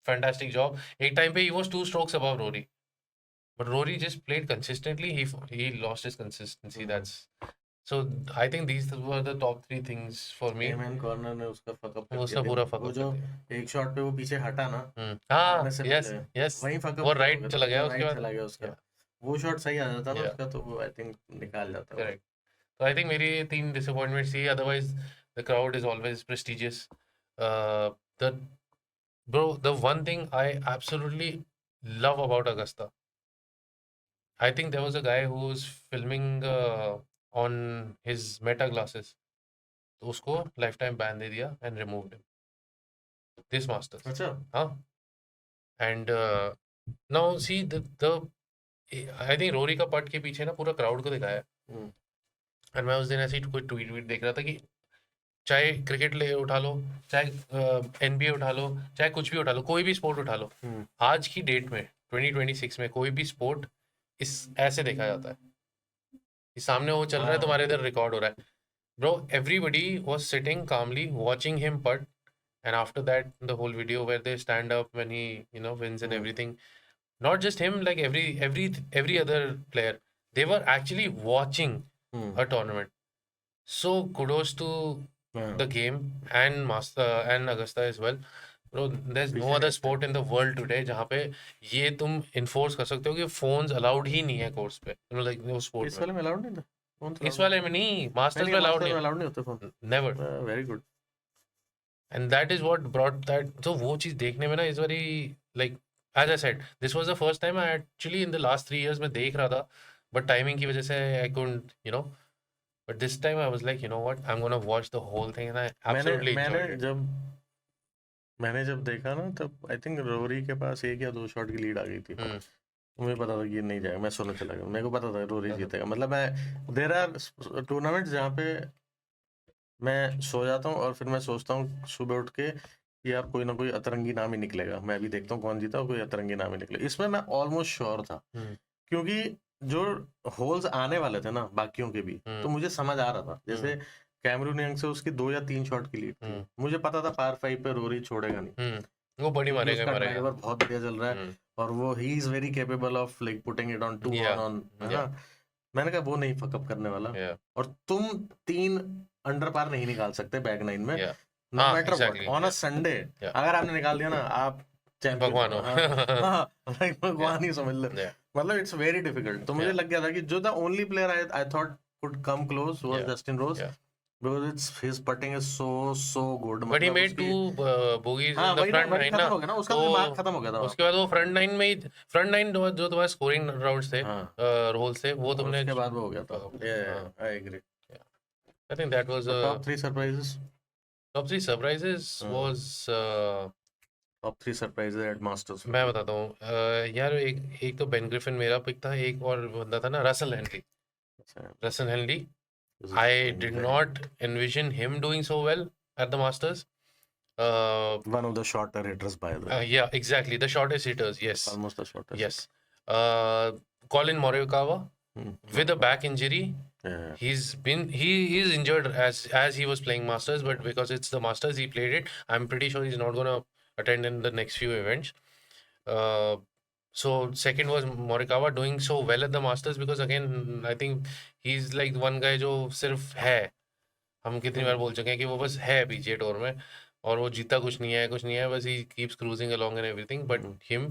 fantastic job. एक time पे he was 2 strokes above Rory, but Rory just played consistently. He lost his consistency. That's so I think these were the top 3 things for me. Cayman Corner ने उसका fuck up उसका पूरा fuck up वो जो एक shot पे वो पीछे हटा ना, हाँ yes वहीं fuck up वो right चला गया उसके बाद, चला गया उसका, वो शॉट सही आ जाता ना उसका, तो वो I think निकाल जाता। Correct. So I think मेरी 3 disappointments थी, otherwise the crowd is always prestigious. The one thing I absolutely love about Augusta, I think there was a guy who was filming on his Meta glasses, तो उसको lifetime ban दे दिया and removed him this Masters। अच्छा हाँ, and now see the I think Rory का पट के पीछे ना पूरा क्राउड को दिखाया, और मैं उस दिन ऐसे ही कोई ट्वीट देख रहा था कि चाहे क्रिकेट ले उठा लो, चाहे NBA उठा लो, चाहे कुछ भी उठा लो, कोई भी स्पोर्ट उठा लो, आज की डेट में 2026 में कोई भी स्पोर्ट इस ऐसे देखा जाता है कि सामने वो चल रहा है, तुम्हारे इधर रिकॉर्ड हो रहा है. Bro, everybody was sitting calmly watching him putt, and after that, the whole video where they stand up when he, wins and everything. Not just him, like every other player, they were actually watching a tournament. So kudos to the game and Master and Augusta as well. Bro, there's no other sport in the world today जहाँ पे ये तुम enforce कर सकते हो कि phones allowed ही नहीं है course पे, like वो sport इस में. वाले में अलाउड नहीं था? इस वाले में नहीं, मास्टर्स में allowed नहीं अलाउड नहीं होते phone. Never. Very good. And that is what brought that. तो वो चीज देखने में ना is very like, as I said, this was the first time I actually in the last 3 years में देख रहा था, बट टाइमिंग की वजह से I couldn't, but this time I was like, what, I am gonna watch the whole thing and I absolutely enjoyed it. मैंने जब देखा ना तब आई थिंक रोरी के पास 1 या 2 शॉट की लीड आ गई थी. मुझे पता था कि ये नहीं जाएगा, मैं सोने चला गया, मेरे को पता था रोरी जीतेगा. मतलब मैं देयर आर टूर्नामेंट्स जहाँ पे मैं सो जाता हूँ और फिर मैं सोचता हूँ सुबह उठ के कि यार कोई ना कोई अतरंगी नाम ही निकलेगा, मैं अभी देखता हूँ कौन जीता और कोई अतरंगी नाम ही निकले. इसमें मैं ऑलमोस्ट श्योर था क्योंकि जो होल्स आने वाले थे ना बाकियों के भी, तो मुझे समझ आ रहा था. जैसे कैमरून यंग से उसकी 2 या 3 शॉट की लीड थी, मुझे पता था पार 5 पे रोरी छोड़ेगा नहीं, वो बड़ी मारेगा. उसका ड्राइवर बहुत बढ़िया चल रहा है और वो he is very capable of like putting it on 2 on, है ना. मैंने कहा वो नहीं फकअप करने वाला. और तुम 3 अंडर पार नहीं निकाल सकते बैक 9 में, no matter what, on a Sunday. अगर आपने निकाल दिया ना, आप भगवान हो. भगवान ही समझ लो. मतलब इट्स वेरी डिफिकल्ट. तो मुझे लग गया था कि जो the only player I thought could come close was Justin Rose, because his putting is so good. But he made 2 bogeys in the front nine ना, हो गया ना, उसका तो दिमाग खत्म हो गया था. उसके बाद वो फ्रंट नाइन जो तुम्हारे स्कोरिंग राउंड्स थे, रोल से, वो तुमने उसके बाद वो हो गया था. I agree. I think that was top 3 surprises. Top 3 surprises was top 3 surprises at Masters. मैं बताता हूँ यार. एक तो बेन ग्रिफिन मेरा पिक था, एक और बंदा था ना, Russell Henry. I did not envision him doing so well at the Masters. One of the shorter hitters, by the way. Yeah, exactly. The shortest hitters, yes. Almost the shortest. Yes. Colin Morikawa with a back injury. Yeah. He is injured as he was playing Masters, but because it's the Masters, he played it. I'm pretty sure he's not gonna attend in the next few events. So second was Morikawa doing so well at the Masters because again I think he's like one guy जो सिर्फ है, हम कितनी बार बोल चुके हैं कि वो बस है PGA टूर में और वो जीता कुछ नहीं है, बस he keeps cruising along and everything. But him,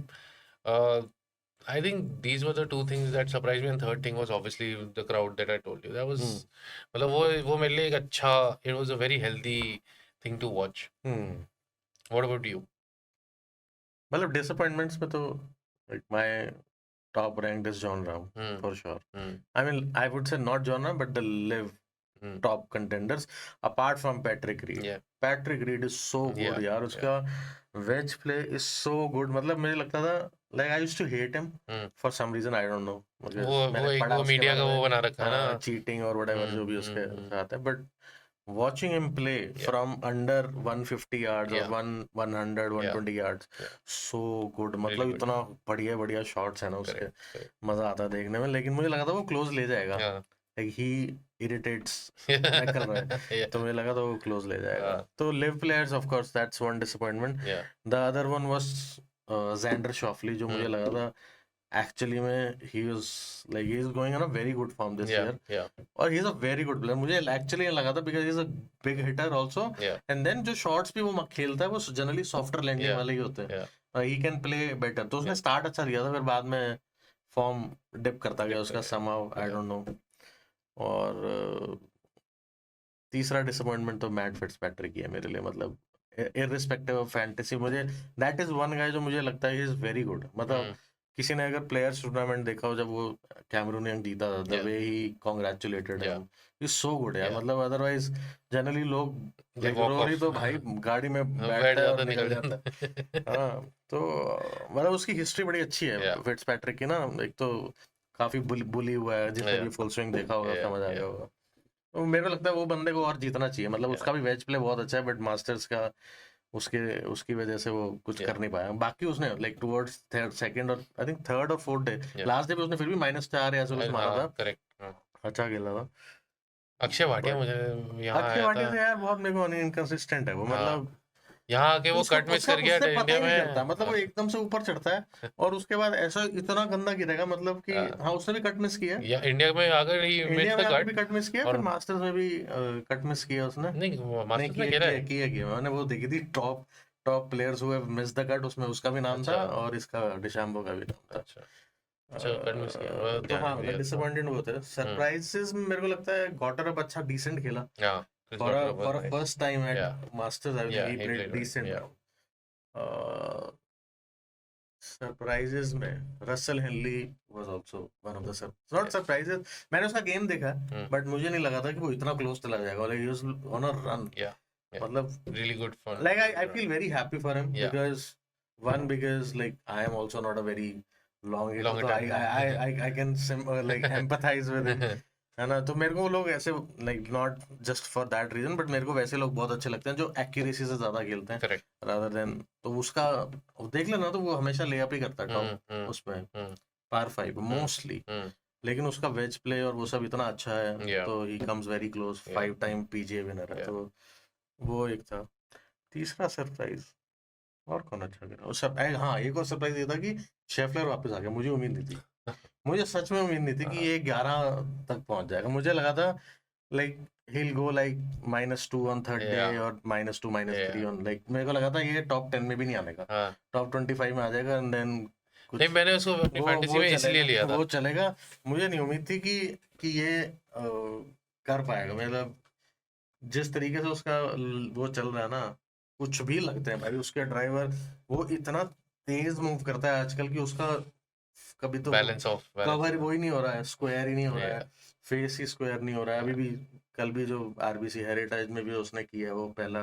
I think these were the 2 things that surprised me, and third thing was obviously the crowd that I told you. That was मतलब वो मेरे लिए एक अच्छा, it was a very healthy thing to watch. What about you? मतलब disappointments में तो like my top ranked is Jon Rahm for sure. I mean, I would say not Jon Rahm, but the live top contenders apart from Patrick Reed. Patrick Reed is so good यार. उसका wedge play is so good. मतलब मुझे लगता था like I used to hate him for some reason, I don't know. वो media का वो बना रखा है ना, cheating और whatever जो भी उसके साथ है. But watching him play from under 150 yards or 100 120 yards, so good. मतलब इतना बढ़िया शॉट्स है ना उसके, मजा आता है देखने में. लेकिन मुझे लगा था वो क्लोज ले जाएगा, like he irritates कर रहा है, तो मुझे लगा था वो क्लोज ले जाएगा. तो live players of course that's one disappointment. The other one was Xander Schauffele, जो मुझे लगा था actually में he was like he is going on a very good form this year. और he is a very good player. मुझे actually लगा था because he is a big hitter also. And then जो shots भी वो खेलता है वो generally softer landing वाले ही होते हैं. He can play better. तो उसने start अच्छा दिया था, फिर बाद में form dip करता गया उसका somehow, I don't know. और तीसरा disappointment तो मैट फिट्जपैट्रिक ही है मेरे लिए. मतलब irrespective of fantasy, मुझे that is one guy जो मुझे लगता है he is very good. मतलब किसी ने अगर प्लेयर्स टूर्नामेंट देखा हो जब वो कैमरून यंग जीता था, the way he congratulated him, is so good यार. मतलब अदरवाइज जनरली लोग रोरी तो भाई गाड़ी में बैठता है और निकल जाता है. हाँ, तो मतलब उसकी हिस्ट्री बड़ी अच्छी है फिट्जपैट्रिक की ना. एक तो काफी बुली हुआ है, जिसने भी फुल स्विंग देखा होगा समझ आ गया होगा. तो मेरे को लगता है वो बंदे को और जीतना चाहिए, मतलब उसका भी वेज प्ले बहुत अच्छा है, बट मास्टर्स का उसके उसकी वजह से वो कुछ कर नहीं पाया। बाकी उसने लाइक टुवर्ड्स थर्ड सेकंड और आई थिंक थर्ड और फोर्थ डे, लास्ट डे पे उसने फिर भी -4 या ऐसे कुछ मारा था, करेक्ट। अच्छा खेला था। अक्षय भाटिया बट मुझे यहाँ अक्षय आया भाटिया था, से यार बहुत मेरे को इनकंसिस्टेंट है वो, हाँ मतलब यहाँ आके वो उसको कट मिस उसका कर गया उससे पता इंडिया ही नहीं चलता, में। मतलब वो एकदम से ऊपर चढ़ता है और उसके बाद ऐसा इतना गंदा गिरेगा, मतलब कि हाँ, हाँ उसने भी कट मिस किया, या इंडिया में अगर ही इंडिया मिस में द आके कट। भी कट मिस किया, फिर और मास्टर्स में भी कट मिस किया उसने। नहीं, नहीं मास्टर्स में किया खेला किया है। किया किया मैंने वो देखी थी, टॉप टॉप प्लेयर्स हुए मिस द कट, उसमें उसका भी नाम था अच्छा और इसका डिशाम्बो का भी नाम था। अच्छा अच्छा, कट मिस किया, वो तो ध्यान हाँ नहीं मतलब दिया था। डिसअपॉइंटेड होते हैं। सरप्राइजेस में मेरे को लगता है गॉटर अब अच्छा डिसेंट खेला हाँ, क्रिस फॉर वॉटर अ बहुत नाइस। फर्स्ट टाइम एट या Masters, I think he he played played well, decent. yeah. Surprises में Russell Henley was also one of the not Yes. Surprises, मैंने उसका गेम देखा Hmm. But मुझे नहीं लगा था कि वो इतना क्लोज चला जाएगा, like he was on a run, Yeah, yeah, मतलब really good fun. like I feel very happy for him Yeah, because like I am also not a very long hitter, long so return. I can like empathize with him, है ना। तो मेरे को वो लोग ऐसे like not just for that reason, but मेरे को वैसे लोग बहुत अच्छे लगते हैं जो एक्यूरेसी से ज्यादा खेलते हैं Correct. रादर देन, तो उसका देख लेना, तो वो हमेशा ले अप ही करता है Hmm, टॉप उसमें hmm, par 5 hmm, mostly, hmm. लेकिन उसका वेज प्ले और वो सब इतना अच्छा है, Yeah, तो he comes very close, yeah, 5 time PGA winner है, yeah. तो वो एक था। तीसरा सरप्राइज और कौन अच्छा गिरा, और हाँ एक और सरप्राइज ये था कि शेफलर वापस आ गया, मुझे उम्मीद नहीं थी, मुझे सच में उम्मीद नहीं थी कि ये 11 तक पहुंच जाएगा, मुझे लगा था like he'll go like -2 on third day Yeah, और -2 -3 yeah. on, like मेरे को लगा था ये टॉप 10 में भी नहीं आने का, हाँ, टॉप 25 में आ जाएगा एंड देन नहीं कुछ मैंने उसको अपनी फैंटेसी वो में इसलिए चलेगा, लिया था। वो चलेगा। मुझे नहीं उम्मीद थी कि ये कर पाएगा, मतलब जिस तरीके से उसका वो चल रहा है ना, कुछ भी लगते हैं भाई उसके ड्राइवर, वो इतना तेज मूव करता है आजकल कि उसका कभी तो बैलेंस ऑफ कवर वो ही नहीं हो रहा है, स्क्वायर ही नहीं हो रहा है, Yeah, फेस ही स्क्वायर नहीं हो रहा है। अभी yeah. भी कल भी जो आरबीसी हेरिटेज में भी उसने किया है, वो पहला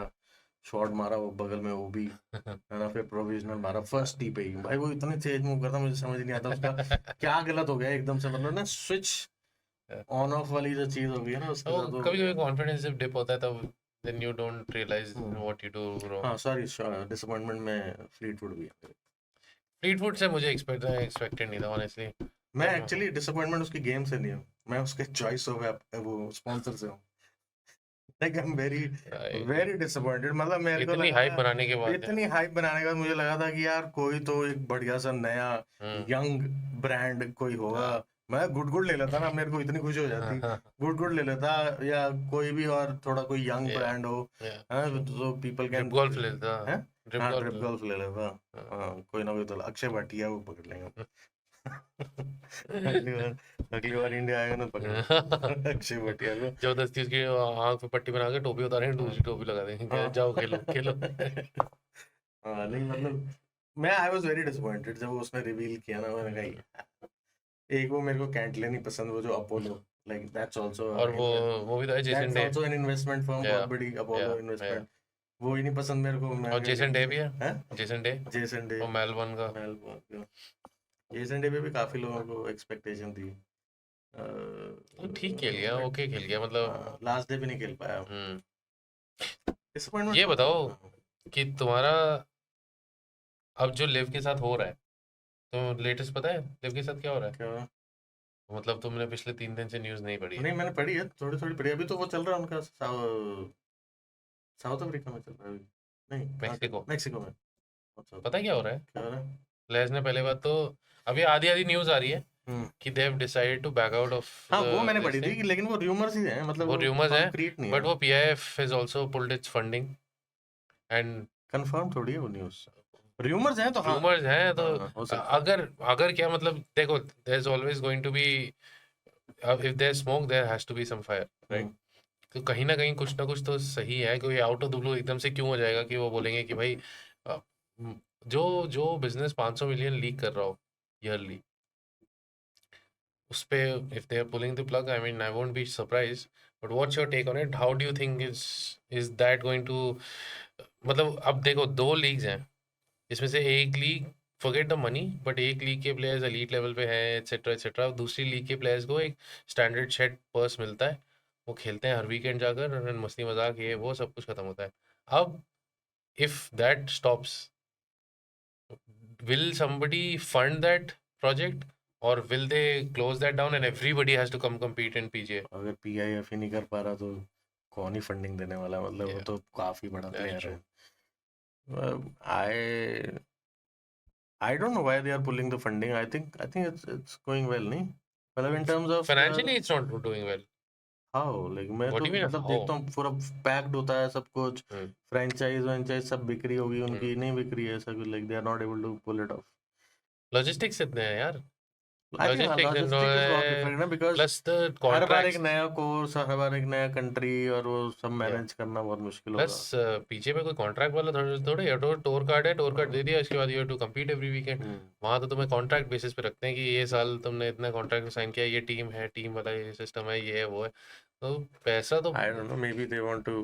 शॉट मारा वो बगल में, वो भी है ना, फिर प्रोविजनल मारा फर्स्ट टी पे ही, भाई वो इतनी तेज मूव करता, मुझे समझ नहीं आता उसका क्या गलत हो गया एकदम से, मतलब ना स्विच ऑन ऑफ वाली जो चीज हो गई है ना उसके तो साथ, कभी कभी कॉन्फिडेंस जब डिप होता है तब then you don't realize hmm, what you do wrong. हाँ सॉरी डिसअपॉइंटमेंट में फ्लीटवुड भी है। फ्लीटवुड से मुझे एक्सपेक्टेड नहीं था ऑनेस्टली। मैं एक्चुअली डिसअपॉइंटमेंट उसकी गेम से नहीं हूँ, मैं उसके चॉइस ऑफ वो स्पॉन्सर से हूँ, like I am very very disappointed, मतलब मेरे को इतनी लगा हाइप था, बनाने के बाद इतनी हाइप बनाने के बाद मुझे लगा था कि यार कोई तो एक बढ़िया सा नया यंग ब्रांड कोई होगा, मैं गुड गुड ले लेता ना, मेरे को इतनी खुशी हो जाती, गुड गुड ले लेता, या कोई भी और थोड़ा कोई यंग ब्रांड हो, तो पीपल ड्रिप कैन गोल्फ लेता, है, ड्रिप हाँ गोल्फ ट्रिप गोल्फ ले लेता, हाँ कोई ना कोई तो अक्षय भाटिया वो पकड़ लेंगे। अगली बार इंडिया आएगा ना पकड़ अक्षय भाटिया को, जबरदस्ती उसकी आंख पे पट्टी बना के टोपी उतारेंगे, दूसरी टोपी लगा देंगे, कह, जाओ खेलो खेलो। हाँ नहीं मतलब मैं आई वाज वेरी डिसअपॉइंटेड जब उसने रिवील किया ना, मैंने कहा यार, एक वो मेरे को कैंटले नहीं पसंद, वो जो अपोलो, लाइक दैट्स आल्सो और वो भी था Jason day. Also an investment firm, बहुत बड़ी अपोलो इन्वेस्टमेंट, वो ही नहीं पसंद मेरे को। और जेसन डे भी है, जेसन डे जेसन डे और मेलबर्न का, जेसन डे पे भी काफी लोगों को एक्सपेक्टेशन थी, ठीक खेल गया, ओके खेल गया, मतलब लास्ट डे भी नहीं खेल पाया। ये बताओ कि तुम्हारा अब जो लिव के साथ हो रहा है, तो लेटेस्ट पता है लिव के साथ क्या हो रहा है? क्या मतलब तुमने पिछले 3 दिन से न्यूज़ नहीं पढ़ी है? नहीं मैंने पढ़ी है, थोड़ी थोड़ी पढ़ी, अभी तो वो चल रहा है उनका साउथ अफ्रीका में चल रहा है अभी, नहीं मैक्सिको में। पता है क्या हो रहा है? क्या हो रहा है? लेज ने पहले बात तो अभी आधी न्यूज़ आ रही है कि they have decided to back out of, हाँ वो मैंने पढ़ी थी, लेकिन वो रूमर्स ही हैं, मतलब वो रूमर्स हैं, कंक्रीट नहीं बट है, वो PIF has also pulled it's funding and confirm थोड़ी है वो न्यूज़, रूमर्स हैं तो हाँ, रूमर्स हैं तो हो सकता है। अगर क्या मतलब देखो, there is always going to be, if there smoke there has to be some fire, right? तो कहीं ना कहीं कुछ ना कुछ तो सही है, कोई आउट ऑफ द ब्लू एकदम से क्यों हो जाएगा कि वो बोलेंगे कि भाई जो जो बिजनेस 500 मिलियन लीक कर रहा हो ईयरली, उस पे if they are pulling the plug, I mean I won't be surprise, but what's your take on it? How do you think is that going to, मतलब अब देखो 2 लीग्स हैं, इसमें से एक league forget the money, but एक league के players elite level पे हैं एटसेट्रा एटसेट्रा, दूसरी लीग के प्लेयर्स को एक स्टैंडर्ड शेड पर्स मिलता है, वो खेलते हैं हर वीकेंड जाकर, और मस्ती मजाक ये वो सब कुछ खत्म होता है। अब if that stops, will somebody fund that project, or will they close that down and everybody has to come compete in PGA? अगर PIF ही नहीं कर पा रहा तो कौन ही फंडिंग देने वाला, मतलब वो Yeah, तो काफी बड़ा that's प्लेयर true. है। I don't know why they are pulling the funding. I think it's going well, नहीं मतलब in terms of Financially, it's not doing well. how, like मैं What तो do you mean मतलब how? देखता हूँ पूरा packed होता है सब कुछ, Hmm. फ्रेंचाइज सब बिक्री होगी उनकी, नहीं बिक्री है ऐसा कुछ, like they are not able to pull it off. Logistics इतने हैं यार, I think logistics logistic is बहुत different है because plus the हर बार एक contracts, नया कोर्स, हर बार एक नया कंट्री, और वो सब yeah, मैनेज करना बहुत मुश्किल plus होगा। पीछे में कोई कॉन्ट्रैक्ट वाला थोड़े या टूर कार्ड है, टूर कार्ड दे दिया, इसके बाद you have to compete every weekend. वहाँ तो तुम्हें कॉन्ट्रैक्ट बेसिस पे रखते हैं कि ये साल तुमने इतना कॉन्ट्रैक्ट साइन किया, ये टीम है, टीम वाला ये सिस्टम है, ये है वो है, तो पैसा तो I don't know, maybe they want to,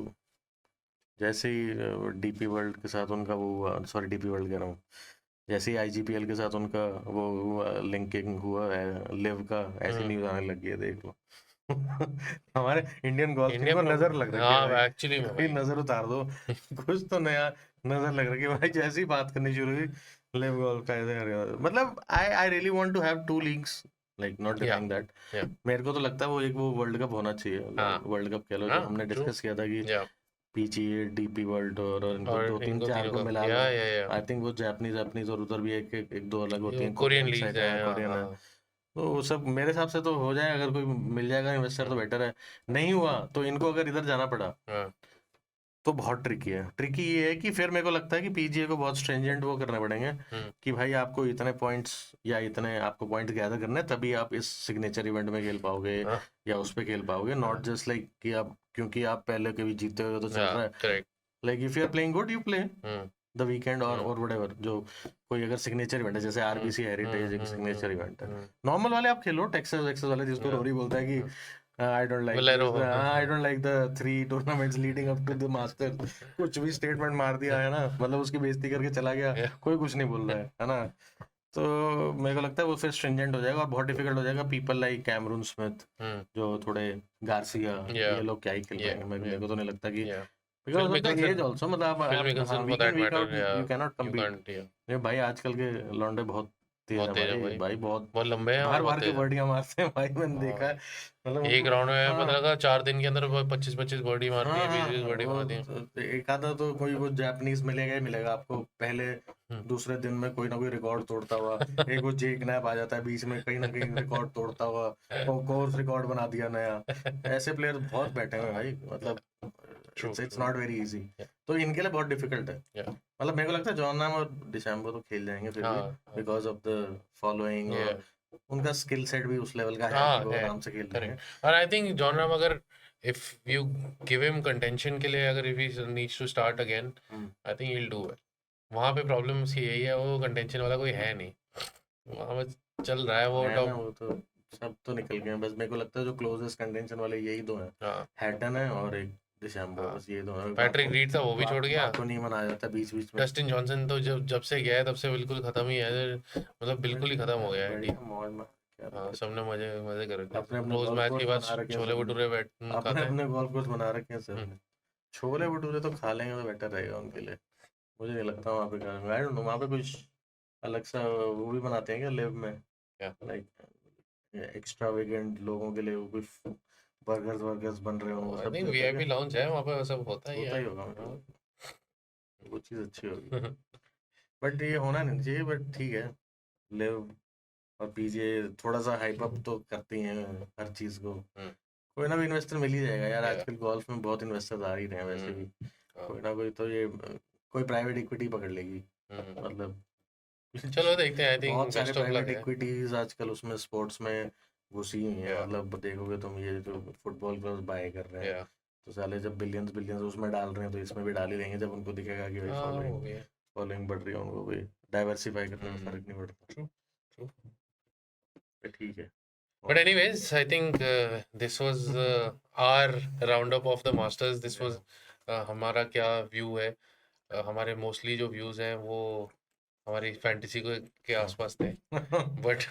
जैसे ही डीपी वर्ल्ड के साथ उनका वो हुआ, सॉरी डीपी वर्ल्ड कह रहा हूँ, जैसे ही IGPL के साथ उनका वो लिंकिंग हुआ है लिव का, ऐसी न्यूज आने लग गई है, देख लो। हमारे इंडियन गोल्फ टीम इंडिया को में नजर लग रही है हाँ भाई, एक्चुअली में कोई भाई नजर उतार दो। कुछ तो नया नजर लग रहा है कि भाई जैसे ही बात करनी शुरू हुई लिव गोल्फ का, ऐसे करके मतलब I really want to have two leagues, like not या डिनाइंग दैट। या मेरे को तो लगता है वो एक वो वर्ल्ड कप होना चाहिए, हाँ वर्ल्ड कप कह लो, जो हाँ हमने ट्रू डिस्कस किया था कि या PGA DP वर्ल्ड और इनको दो और तीन इनको चार तीनों को का मिला लो। या आई थिंक वो जापानीज और उधर भी एक दो अलग होती हैं, कोरियन कोरियन लीग्स साइड है है, हाँ कोरियन है, हाँ तो वो सब मेरे हिसाब से तो हो जाए, अगर कोई मिल जाएगा इन्वेस्टर तो हम्म, बेटर है। नहीं हुआ तो इनको अगर इधर जाना पड़ा हाँ तो बहुत ट्रिकी है। ट्रिकी ये है कि फिर मेरे को लगता है कि PGA को बहुत स्ट्रेंजेंट वो करने पड़ेंगे हम्म, कि भाई आपको इतने पॉइंट्स या इतने आपको पॉइंट्स गैदर करने हैं, तभी आप इस सिग्नेचर इवेंट में खेल पाओगे हाँ या उस पे खेल पाओगे, नॉट जस्ट लाइक कि आप क्योंकि आप पहले कभी जीते हुए तो चल रहा है। Correct like if you are playing good you play hmm the weekend और हम्म व्हाटएवर, जो कोई अगर सिग्नेचर इवेंट है जैसे हम्म RBC हेरिटेज एक सिग्नेचर इवेंट है, हम्म नॉर्मल वाले आप खेलो, टेक्सास एक्सेस वाले जिसको रोरी बोलता है कि आई डोंट लाइक बोलेरो this, I don't like the 3 tournaments leading up to the Masters, कुछ भी स्टेटमेंट मार दिया है ना, मतलब उसकी बेइज्जती करके चला गया, कोई कुछ नहीं बोल रहा है ना। तो मेरे को लगता है वो फिर स्ट्रिंजेंट हो जाएगा और बहुत डिफिकल्ट हो जाएगा। पीपल लाइक कैमरून स्मिथ, जो थोड़े गार्सिया, ये लोग क्या ही खेल पाएंगे, मेरे को तो नहीं लगता कि Phil because of the age Mickelson, also, मतलब Phil आप हाँ Mickelson for week in that week matter, out you cannot you compete. can't, ये भाई आजकल के लौंडे बहुत तेज बहुत है तेज है भाई, भाई, भाई बहुत बहुत लंबे हैं और बाहर बहुत बाहर के तेज है। बर्डियां मारते हैं भाई, मैंने देखा हाँ, है, मतलब एक राउंड में हाँ मतलब लगा 4 दिन के अंदर 25-25 बर्डी मार दी हाँ है, 20-20 हाँ बर्डी वो मार दी है। एक आधा तो कोई वो जापानीज मिलेगा ही मिलेगा आपको, पहले हम्म। दूसरे दिन में कोई ना कोई रिकॉर्ड तोड़ता हुआ, एक वो जेक नैप आ जाता है बीच में कहीं ना कहीं रिकॉर्ड तोड़ता हुआ, कोर्स रिकॉर्ड बना दिया नया। ऐसे प्लेयर बहुत बैठे हुए हैं भाई, मतलब True, it's true. Not very easy, Yeah, तो इनके लिए बहुत डिफिकल्ट है। yeah. मतलब मेरे को लगता है जॉन नाम और डिसेम्बर तो खेल जाएंगे फिर भी, हाँ because of the following, yeah, और उनका स्किल सेट भी उस लेवल का है कि हाँ वो है, आराम से खेल लेंगे। करेक्ट। और आई थिंक जॉन राम अगर if you give him contention के लिए, अगर if he needs to start again, I think he will do well. वहाँ पे प्रॉब्लम उसकी यही है, वो कंटेंशन वाला कोई है नहीं वहाँ पे, चल रहा है वो है ना, टॉप। वो तो सब तो निकल गए हैं, बस मेरे को लगता है जो क्लोजेस्ट कंटेंशन वाले यही दो हैं, हाँ हैटन है और एक दिसंबर, हाँ, बस ये दो हैं। पैट्रिक रीड था वो भी छोड़ गया। को नहीं मनाया जाता बीच बीच में। डस्टिन जॉनसन तो जब जब से गया है तब से बिल्कुल खत्म ही है, मतलब बिल्कुल ही खत्म हो गया है बढ़िया टीम। मौज में क्या हाँ दिक्कत सबने मजे मजे कर रखे अपने हैं, अपने रोज गोल्फ मैच कोर्स के बाद बना रखे हैं छोले सबने, भटूरे बैठ अपने खाते हैं। अपने गोल्फ कोर्स बना रखे हैं हम्म, सबने, छोले भटूरे तो खा लेंगे तो बेटर रहेगा उनके लिए। मुझे नहीं लगता वहाँ पे करेंगे, आई डोंट नो वहाँ पे कुछ अलग सा वो भी बनाते हैं क्या लिव में, क्या लाइक एक्स्ट्रावेगेंट लोगों के लिए वो कुछ बर्गर्स वर्गर्स बन रहे हो, वो आई सब थिंक रहता है वीआईपी क्या? लाउंज है वहाँ पे, वो सब होता ही होता है। ही होगा, हाँ। वो चीज़ अच्छी होगी, बट ये होना नहीं चाहिए, बट ठीक है। लिव और PGA थोड़ा सा हाइप अप तो करती हैं हर चीज़ को, हम्म, कोई ना कोई इन्वेस्टर मिल ही जाएगा यार, yeah, आजकल गोल्फ में बहुत इन्वेस्टर्स आ ही रहे हैं वैसे भी, हाँ, कोई ना कोई तो ये कोई प्राइवेट इक्विटी पकड़ लेगी, हम्म। मतलब चलो देखते हैं, आई थिंक बहुत सारे बेस्ट ऑफ लक प्राइवेट है। इक्विटीज आजकल उसमें स्पोर्ट्स में घुसी हुई हैं, या मतलब देखोगे तुम ये जो फुटबॉल क्लब्स बाय कर रहे हैं, या तो साले जब बिलियंस बिलियंस उसमें डाल रहे हैं तो इसमें भी डाल ही देंगे, जब उनको दिखेगा कि भाई हाँ वो फॉलोइंग भी है। फॉलोइंग बढ़ रही है, उनको भी डाइवर्सिफाई करने में हम्म, फर्क नहीं पड़ता, ट्रू ट्रू। तो ठीक है। But anyways, I think this was our roundup of the Masters. This was हमारा क्या व्यू है, हमारे मोस्टली जो व्यूज हैं वो हमारी फैंटेसी के आसपास थे, but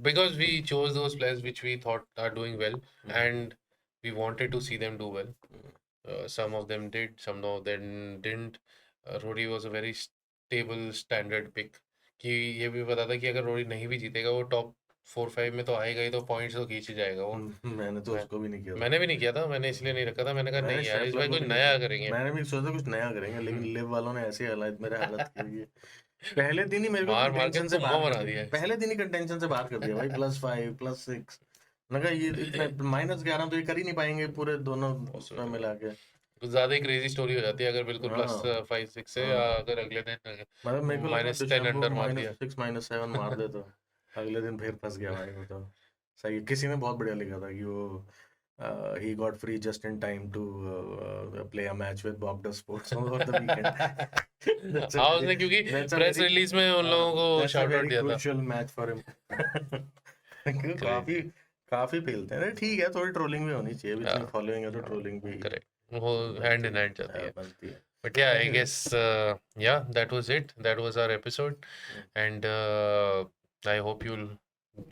because we chose those players which we thought are doing well, and we wanted to see them do well. Some of them did, some of them didn't. Rory was a very stable standard pick कि ये भी पता था कि अगर Rory नहीं भी जीतेगा वो टॉप 4-5 में तो आएगा ही, तो पॉइंट्स तो खींच ही जाएगा वो। मैंने तो उसको भी नहीं किया था। मैंने भी नहीं किया था, मैंने इसलिए नहीं रखा था, मैंने कहा मैंने नहीं यार इस शेफलर बार को कुछ भी नहीं नया किया। करेंगे। मैंने भी सोचा कुछ नया करेंगे, लेकिन लिव वालों ने ऐसी हालत मेरे हालत की है। पहले दिन ही मेरे को मार मार के कंटेंशन से तुम्बा बाहर बना कर दिया दिया, है। पहले दिन ही कंटेंशन से बाहर कर दिया भाई। +5 +6 मैं कहा ये इतना -11 तो ये कर ही नहीं पाएंगे पूरे दोनों उसमें मिला के। कुछ ज्यादा ही क्रेजी स्टोरी हो जाती है अगर बिल्कुल हाँ। +5-6 से, हाँ। या अगर अगले दिन मतलब मेरे को लगा -10 डिशेम्बो अंडर मार दिया। -6 -7 मार दे तो अगले दिन फिर फंस गया भाई वो तो। सही है। किसी ने बहुत बढ़िया लिखा था कि वो he got free just in time to play a match with Bobda Sports over the weekend. हाँ उसने क्योंकि प्रेस रिलीज में उन लोगों को शाउट आउट दिया था। crucial match for him. काफी फेलते हैं। ठीक है, थोड़ी ट्रोलिंग भी होनी चाहिए, इतनी फॉलोइंग है तो ट्रोलिंग भी करेक्ट, वो हैंड इन हैंड जाती है। बनती है। But yeah, I guess yeah, that was it. That was our episode, and I hope you'll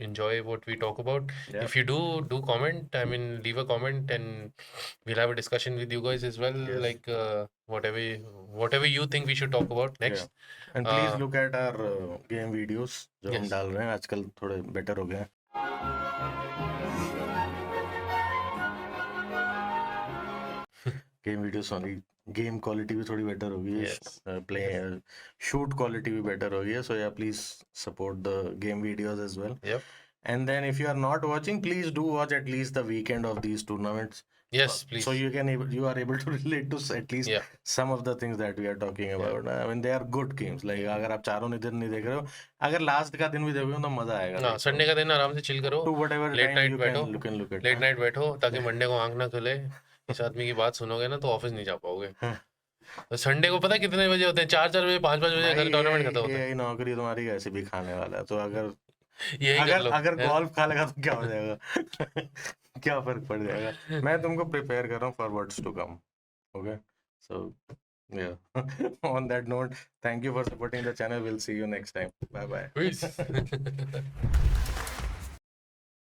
enjoy what we talk about. Yeah. If you do comment, I mean, leave a comment, and we'll have a discussion with you guys as well. Yes. Like whatever you think we should talk about next. And please look at our game videos जो हम Yes. डाल रहे हैं आजकल, थोड़े better हो गए हैं। गेम वीडियोस वाली गेम क्वालिटी भी थोड़ी बेटर हो गई है। Yes. प्ले शूट क्वालिटी भी बेटर हो गई है। So yeah please support the game videos as well. Yep. And then if you are not watching, please do watch at least the weekend of these tournaments. Yes, please. So you are able to relate to at least Yeah. some of the things that we are talking about. I mean, they are good games. Like अगर आप चारों दिन नहीं देख रहे हो, अगर last का दिन भी देखोगे तो मजा आएगा। ना संडे का दिन आराम से चिल करो, To whatever late time night you बैठो, can look at. Late night बैठो ताकि मंडे को आंख ना खुले। इस आदमी की बात सुनोगे ना तो ऑफिस नहीं जा पाओगे। तो संडे को पता है कितने बजे होते हैं? 4-4 बजे 5-5 बजे घर टूर्नामेंट खत्म होता है। ये नौकरी तुम्हारी ऐसे भी खाने वाला है, तो अगर यही कर लो। अगर गोल्फ खा लेगा तो क्या हो जाएगा? क्या फर्क पड़ जाएगा? मैं तुमको प्रिपेयर कर रहा हूँ for what's to come. Okay, so yeah. On that note, thank you for supporting the channel. We'll see you next time. Bye bye. Peace.